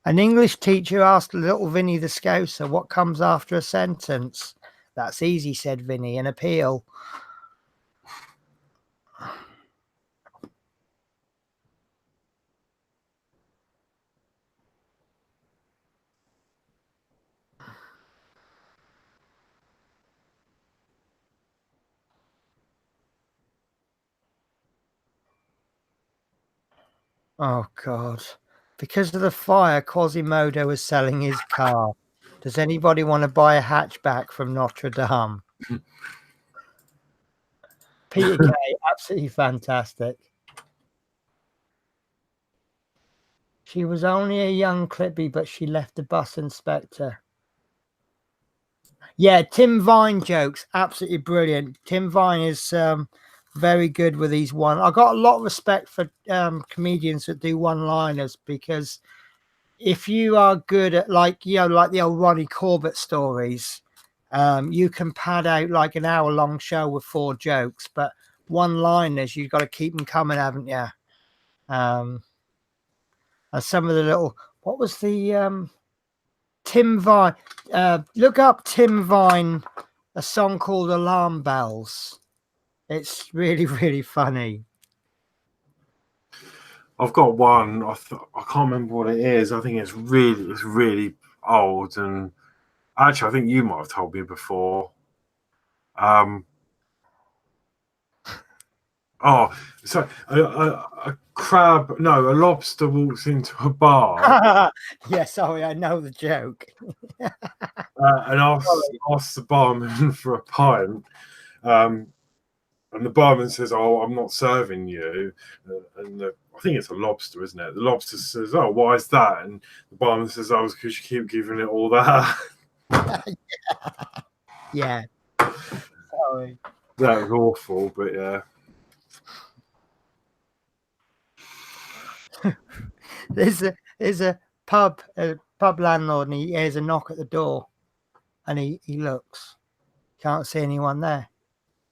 An English teacher asked little Vinny the Scouser what comes after a sentence. That's easy, said Vinny, an appeal. Oh, God. Because of the fire, Quasimodo was selling his car. Does anybody want to buy a hatchback from Notre Dame? Peter Kay, absolutely fantastic. She was only a young Clippy, but she left the bus inspector. Yeah, Tim Vine jokes, absolutely brilliant. Tim Vine is very good with these one. I got a lot of respect for comedians that do one-liners, because if you are good at, like the old Ronnie Corbett stories, you can pad out like an hour-long show with 4 jokes, but one-liners, you've got to keep them coming, haven't you? And some of the little, what was the Tim Vine? Look up Tim Vine, a song called Alarm Bells. It's really, really funny. I've got one. I can't remember what it is. I think it's really old, and actually, I think you might have told me before. So a crab, no, a lobster walks into a bar. Yeah, sorry, I know the joke. And asks the barman for a pint. And the barman says, "Oh, I'm not serving you." And I think it's a lobster, isn't it? The lobster says, "Oh, why is that?" And the barman says, "Oh, it's because you keep giving it all that." Yeah. Sorry. That was awful, but yeah. There's a pub landlord, and he hears a knock at the door, and he looks, can't see anyone there,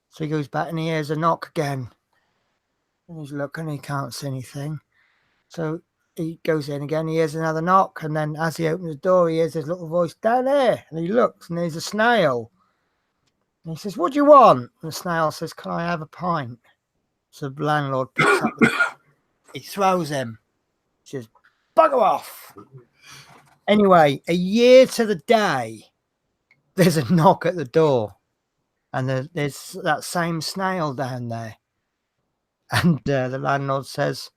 so he goes back and he hears a knock again, and he's looking, he can't see anything, so he goes in again, he hears another knock, and then as he opens the door, he hears his little voice down there, and he looks, and there's a snail, and he says, "What do you want?" And the snail says, "Can I have a pint?" So the landlord picks up he throws him, says, "Bugger off." Anyway, a year to the day, there's a knock at the door, and there's that same snail down there. And the landlord says,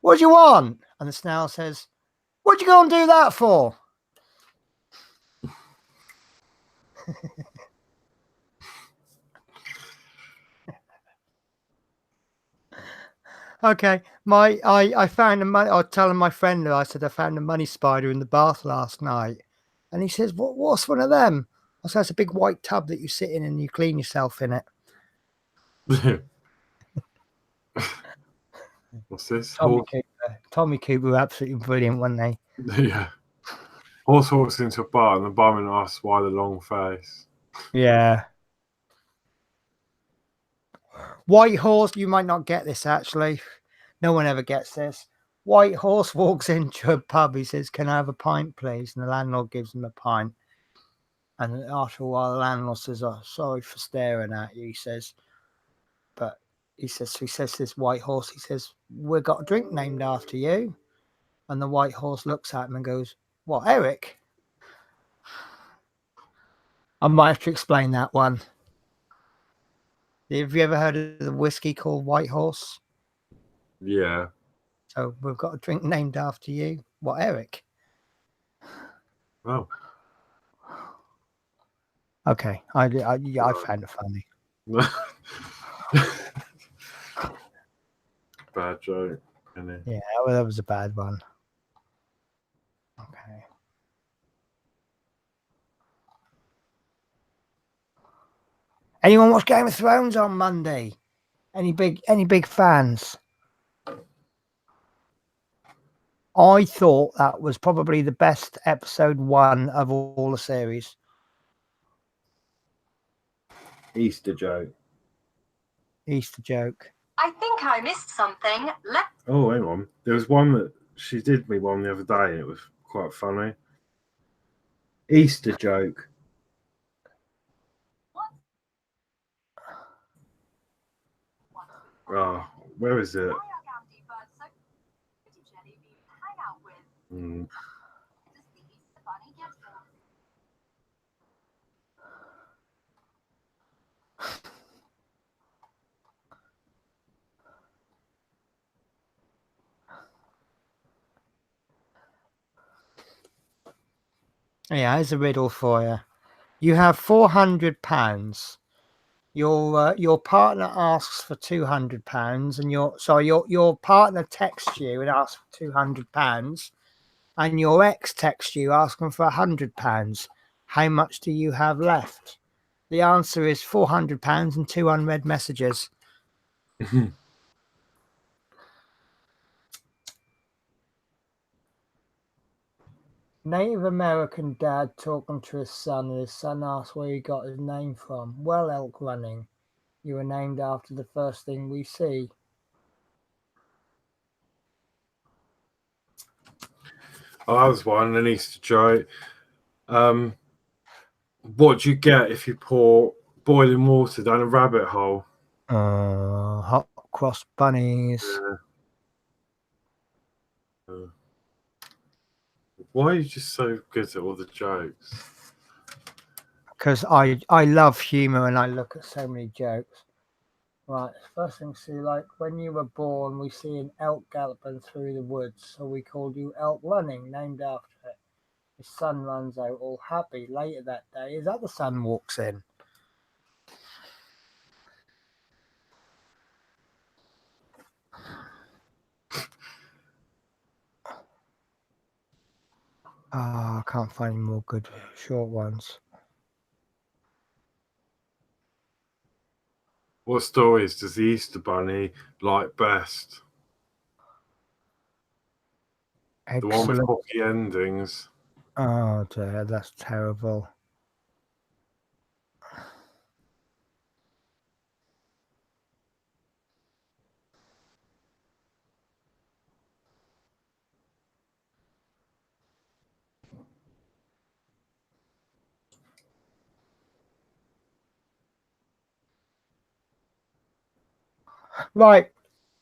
"What do you want?" And the snail says, "What'd you go and do that for?" Okay, I found a money. I was telling my friend that I said I found a money spider in the bath last night, and he says, "What's one of them?" I said, "It's a big white tub that you sit in and you clean yourself in it." What's this? Tommy Cooper were absolutely brilliant, weren't they? Yeah. Horse walks into a bar, and the barman asks why the long face. Yeah. White horse, you might not get this actually. No one ever gets this. White horse walks into a pub. He says, "Can I have a pint, please?" And the landlord gives him a pint. And after a while, the landlord says, "Oh, sorry for staring at you." He says, "But," he says to this white horse, he says, "We've got a drink named after you." And the white horse looks at him and goes, "What, Eric?" I might have to explain that one. Have you ever heard of the whiskey called White Horse? Yeah. So we've got a drink named after you. What, Eric? Oh. Okay, I found it funny. Bad joke. Yeah, well, that was a bad one. Okay. Anyone watch Game of Thrones on Monday? Any big fans? I thought that was probably the best episode 1 of all the series. Easter joke. Easter joke. I think I missed something. Oh, hang on. There was one that she did me one the other day, and it was quite funny. Easter joke. Oh, where is it? Yeah, here's a riddle for you. You have £400. Your partner asks for £200, and your partner texts you and asks for £200, and your ex texts you asking for £100. How much do you have left? The answer is £400 and 2 unread messages. Native American dad talking to his son, and his son asks where he got his name from. Well, elk running. You were named after the first thing we see. Oh, that was one, an Easter joke. What do you get if you pour boiling water down a rabbit hole? Hot cross bunnies. Why are you just so good at all the jokes? Because I love humour and I look at so many jokes. Right, first thing, see, like when you were born, we see an elk galloping through the woods, so we called you Elk Running, named after it. His son runs out all happy. Later that day, his other son walks in. I can't find any more good short ones. What stories does the Easter Bunny like best? Excellent. The one with hockey endings. Oh dear, that's terrible. Right.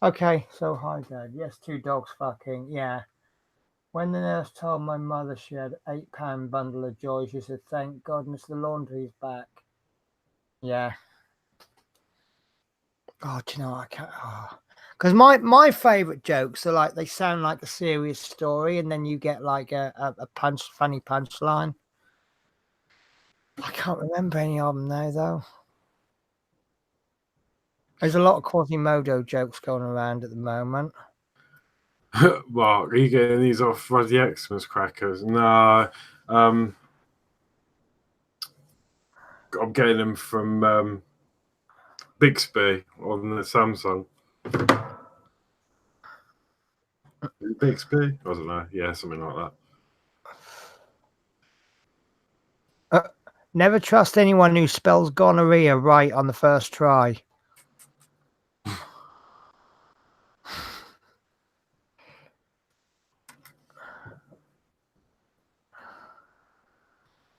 Okay. So hi, Dad. Yes, 2 dogs fucking. Yeah. When the nurse told my mother she had £8 bundle of joy, she said, "Thank goodness the laundry's back." Yeah. Oh, do you know, I can't. Because my favourite jokes are like they sound like a serious story, and then you get like a funny punchline. I can't remember any of them now, though. There's a lot of Quasimodo jokes going around at the moment. Mark, are you getting these off Ruddy Xmas crackers? No. I'm getting them from Bixby on the Samsung. Bixby? I don't know. Yeah, something like that. Never trust anyone who spells gonorrhea right on the first try.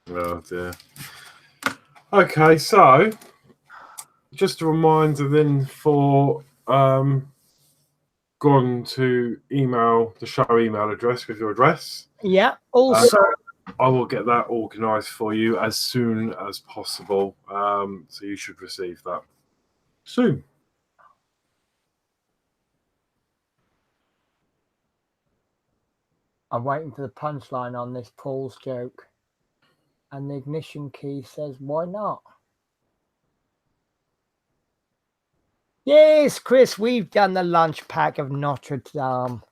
Oh dear. Okay, so just a reminder then for gone to email the show email address with your address. Yeah. Also, I will get that organised for you as soon as possible. So you should receive that. Soon. I'm waiting for the punchline on this Paul's joke. And the ignition key says, why not? Yes, Chris, we've done the lunch pack of Notre Dame.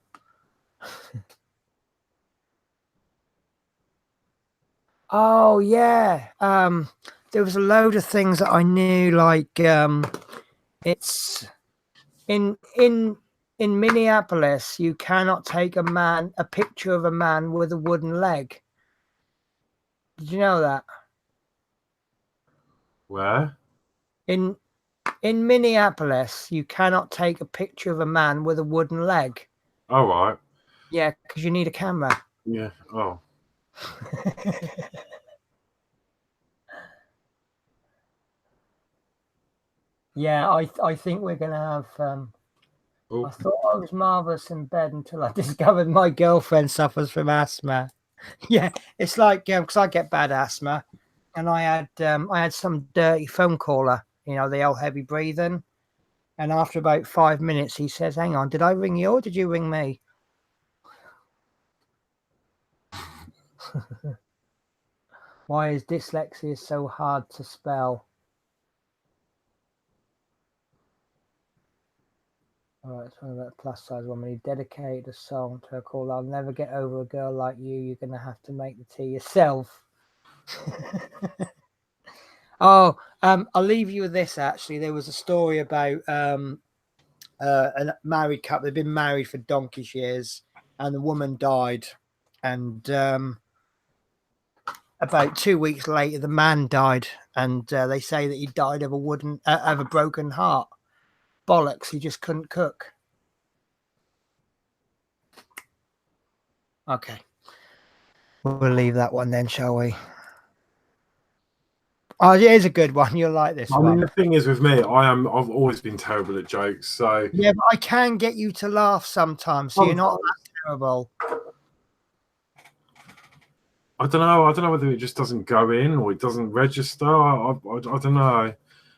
Oh, yeah. There was a load of things that I knew, like it's in Minneapolis, you cannot take a picture of a man with a wooden leg. Did you know that? Where? In Minneapolis, you cannot take a picture of a man with a wooden leg. All right. Yeah, because you need a camera. Yeah. Oh. Yeah, I think we're gonna have. I thought I was marvelous in bed until I discovered my girlfriend suffers from asthma. Yeah, it's like because I get bad asthma, and I had some dirty phone caller, you know, the old heavy breathing, and after about 5 minutes, he says, "Hang on, did I ring you or did you ring me?" Why is dyslexia so hard to spell? All right, it's one of that plus size woman. He dedicated a song to her called "I'll Never Get Over a Girl Like You. You're gonna have to make the tea yourself." Oh, I'll leave you with this. Actually, there was a story about a married couple. They've been married for donkey's years, and the woman died, and about 2 weeks later, the man died, and they say that he died of a broken heart. Bollocks! He just couldn't cook. Okay, we'll leave that one then, shall we? Oh, it is a good one. You'll like this one. I mean, the thing is with me, I've always been terrible at jokes. So yeah, but I can get you to laugh sometimes. So you're not that terrible. I don't know whether it just doesn't go in or it doesn't register. I don't know.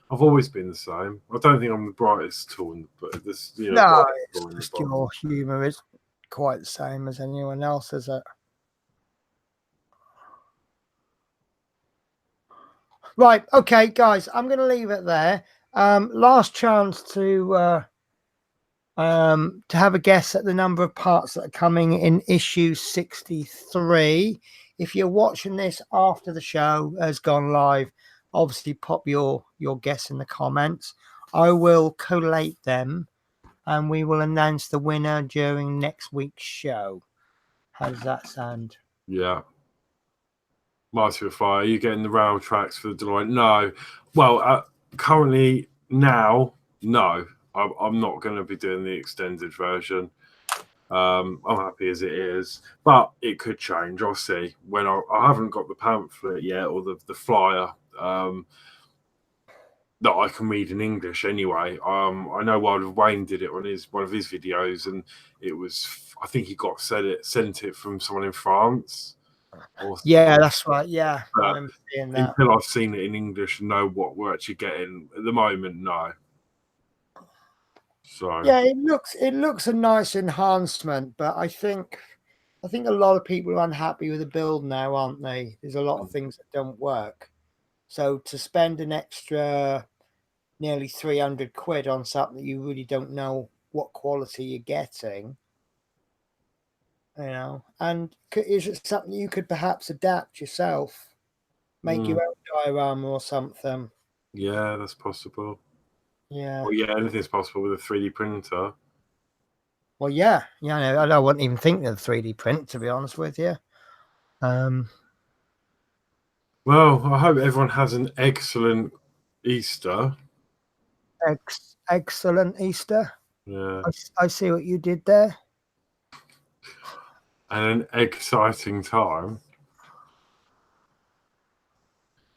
I've always been the same. I don't think I'm the brightest tool, but this, you know, no, it's just your humour is quite the same as anyone else, is it? Right, okay, guys, I'm going to leave it there. Last chance to have a guess at the number of parts that are coming in issue 63. If you're watching this after the show has gone live, obviously pop your guess in the comments. I will collate them and we will announce the winner during next week's show. How does that sound? Yeah. Marty with Fire, are you getting the rail tracks for the Deloitte? No. Well, currently now, no. I'm not going to be doing the extended version. I'm happy as it is, but it could change. I'll see when I haven't got the pamphlet yet or the flyer that I can read in English anyway. I know Wild of Wayne did it on one of his videos, and it was, I think he got sent it from someone in France. Yeah, that's right. Yeah, I remember seeing that. Until I've seen it in English and know what we're actually getting at the moment, no. So yeah, it looks a nice enhancement, but I think a lot of people are unhappy with the build now, aren't they? There's a lot of things that don't work. So to spend an extra nearly 300 quid on something that you really don't know what quality you're getting, you know, and is it something you could perhaps adapt yourself, make your own diorama or something? Yeah, that's possible. Yeah. Well, yeah, anything's possible with a 3D printer. Well, yeah, I wouldn't even think of 3D print, to be honest with you. Well, I hope everyone has an excellent Easter. Excellent Easter. Yeah. I see what you did there. And an exciting time.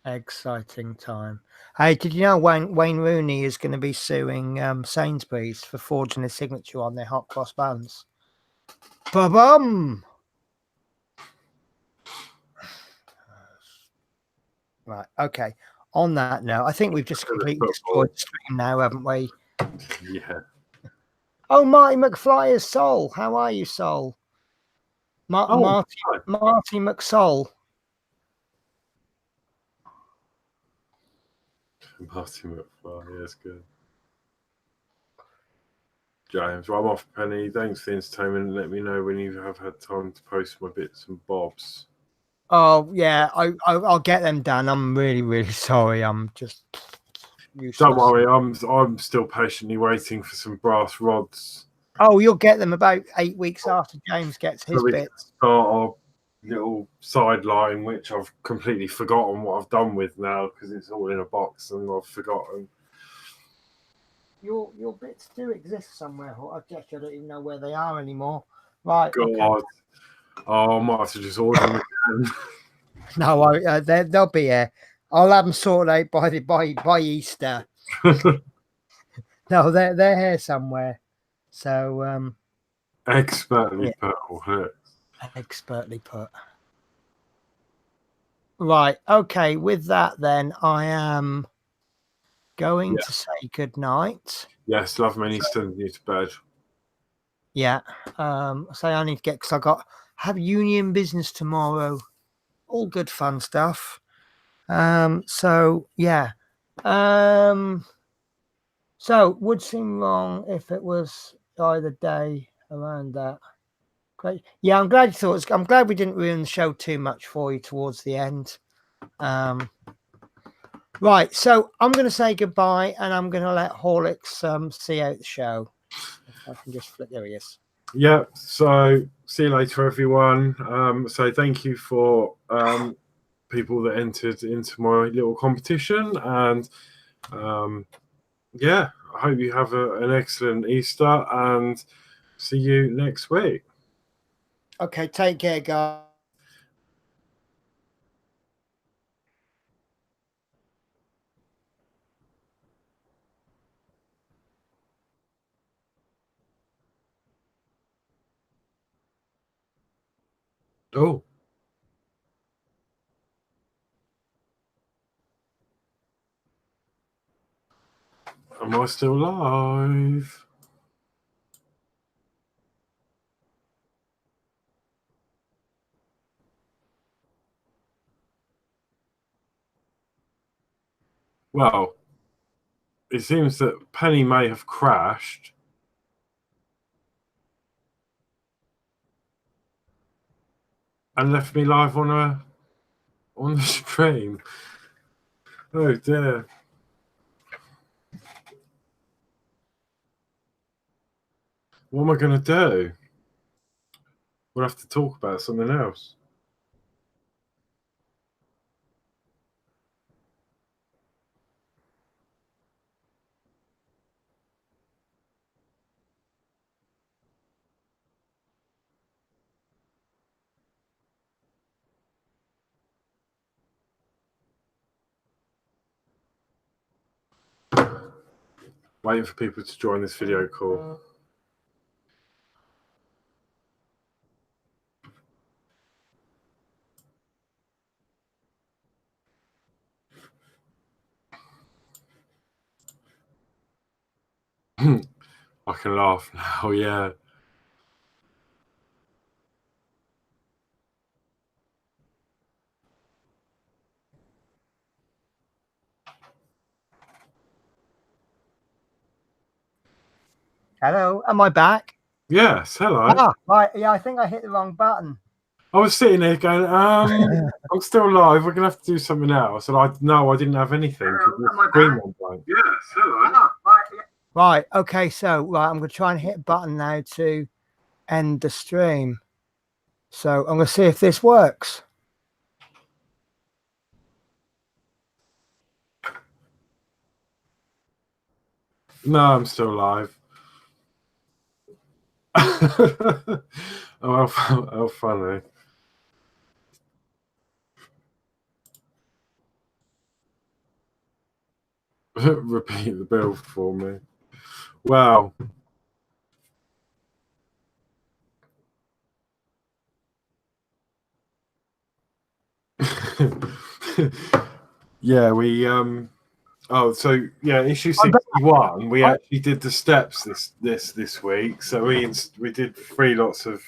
Exciting time. Hey, did you know Wayne Rooney is going to be suing Sainsbury's for forging his signature on their hot cross buns? Ba-bum! Right, okay. on that note, I think we've just completely destroyed the stream now, haven't we? Yeah. Oh, Marty McFlyer's Soul. How are you, Soul? Marty McSoul. Marty McFly, that's good. James, well, I'm off, Penny. Thanks for the entertainment. Let me know when you have had time to post my bits and bobs. Oh yeah, I'll get them done. I'm really, really sorry. I'm just useless. Don't worry, I'm still patiently waiting for some brass rods. Oh, you'll get them about 8 weeks after James gets his bits. Start our little sideline, which I've completely forgotten what I've done with now because it's all in a box and I've forgotten. Your bits do exist somewhere. I guess I don't even know where they are anymore. Right. God. Okay. Oh, I might have to just order them again. No, they'll be here. I'll have them sorted out by Easter. No, they're here somewhere. So expertly put. Expertly put. Right. Okay. With that, then I am going to say good night. Yes, love many sending you to bed. Yeah. Say I need to get because have union business tomorrow. All good fun stuff. So yeah. So would seem wrong if it was either day around that. Great. Yeah, I'm glad you thought. I'm glad we didn't ruin the show too much for you towards the end. Right. So I'm going to say goodbye, and I'm going to let Horlicks see out the show. If I can just flip. There he is. Yeah. So see you later, everyone. So thank you for people that entered into my little competition, and yeah, I hope you have an excellent Easter, and see you next week. Okay, take care, guys. Oh. Am I still live? Well, it seems that Penny may have crashed. And left me live on the stream. Oh dear. What am I going to do? We'll have to talk about something else. Waiting for people to join this video call. I can laugh now, yeah. Hello, am I back? Yes, hello. Ah, right. Yeah, I think I hit the wrong button. I was sitting there going, I'm still live. We're going to have to do something else. And I didn't have anything. Yes, hello. Right. Okay. So, I'm going to try and hit a button now to end the stream. So I'm going to see if this works. No, I'm still live. Oh, how funny. Repeat the bill for me. Wow. Yeah, we oh, so yeah, issue 61. We actually did the steps this week. So we did 3 lots of.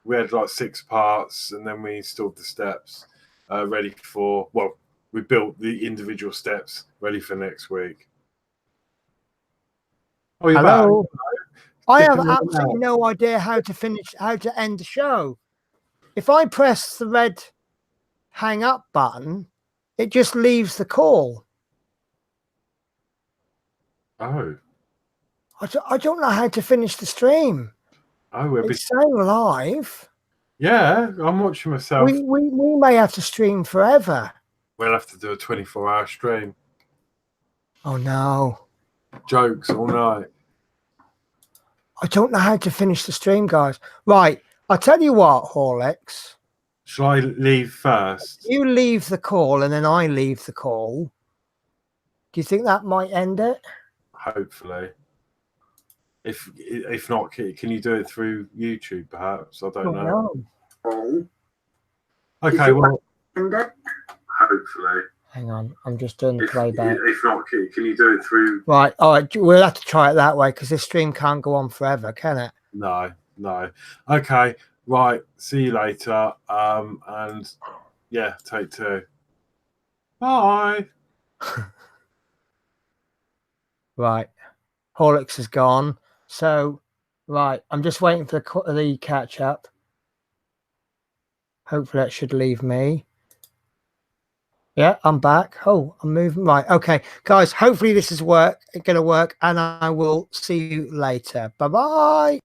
We had like 6 parts, and then we installed the steps, ready for. Well, we built the individual steps ready for next week. Oh, you're Hello. back. I have absolutely no idea how to end the show. If I press the red hang up button, it just leaves the call. Oh. I don't know how to finish the stream. Oh, It's saying live. Yeah, I'm watching myself. We may have to stream forever. We'll have to do a 24-hour stream. Oh no. Jokes all night. I don't know how to finish the stream, guys. Right. I'll tell you what, Horlicks. Shall I leave first? You leave the call and then I leave the call. Do you think that might end it? Hopefully. If not, can you do it through YouTube, perhaps? I don't know. No. Okay, well. Hopefully. Hang on, I'm just doing the playback. If not, can you do it through? Right. All right. We'll have to try it that way because this stream can't go on forever, can it? No. Okay. Right. See you later. And yeah, take 2. Bye. Right. Horlicks is gone. So, right. I'm just waiting for the catch up. Hopefully that should leave me. Yeah, I'm back. Oh, I'm moving. Right. Okay, guys, hopefully this is going to work, and I will see you later. Bye-bye.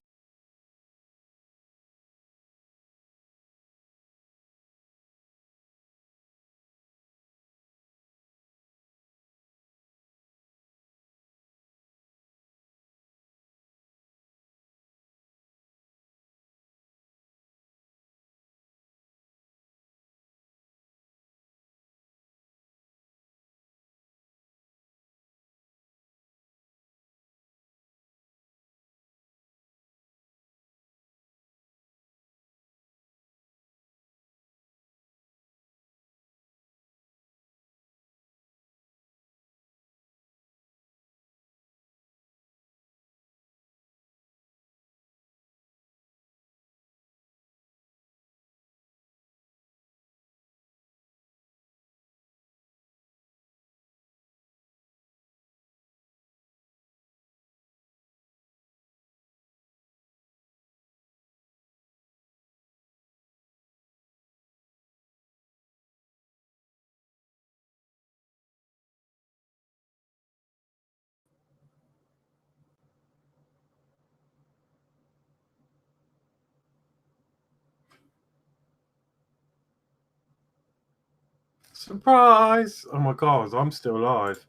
Surprise! Oh my God, I'm still live.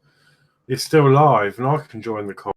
It's still live, and I can join the call.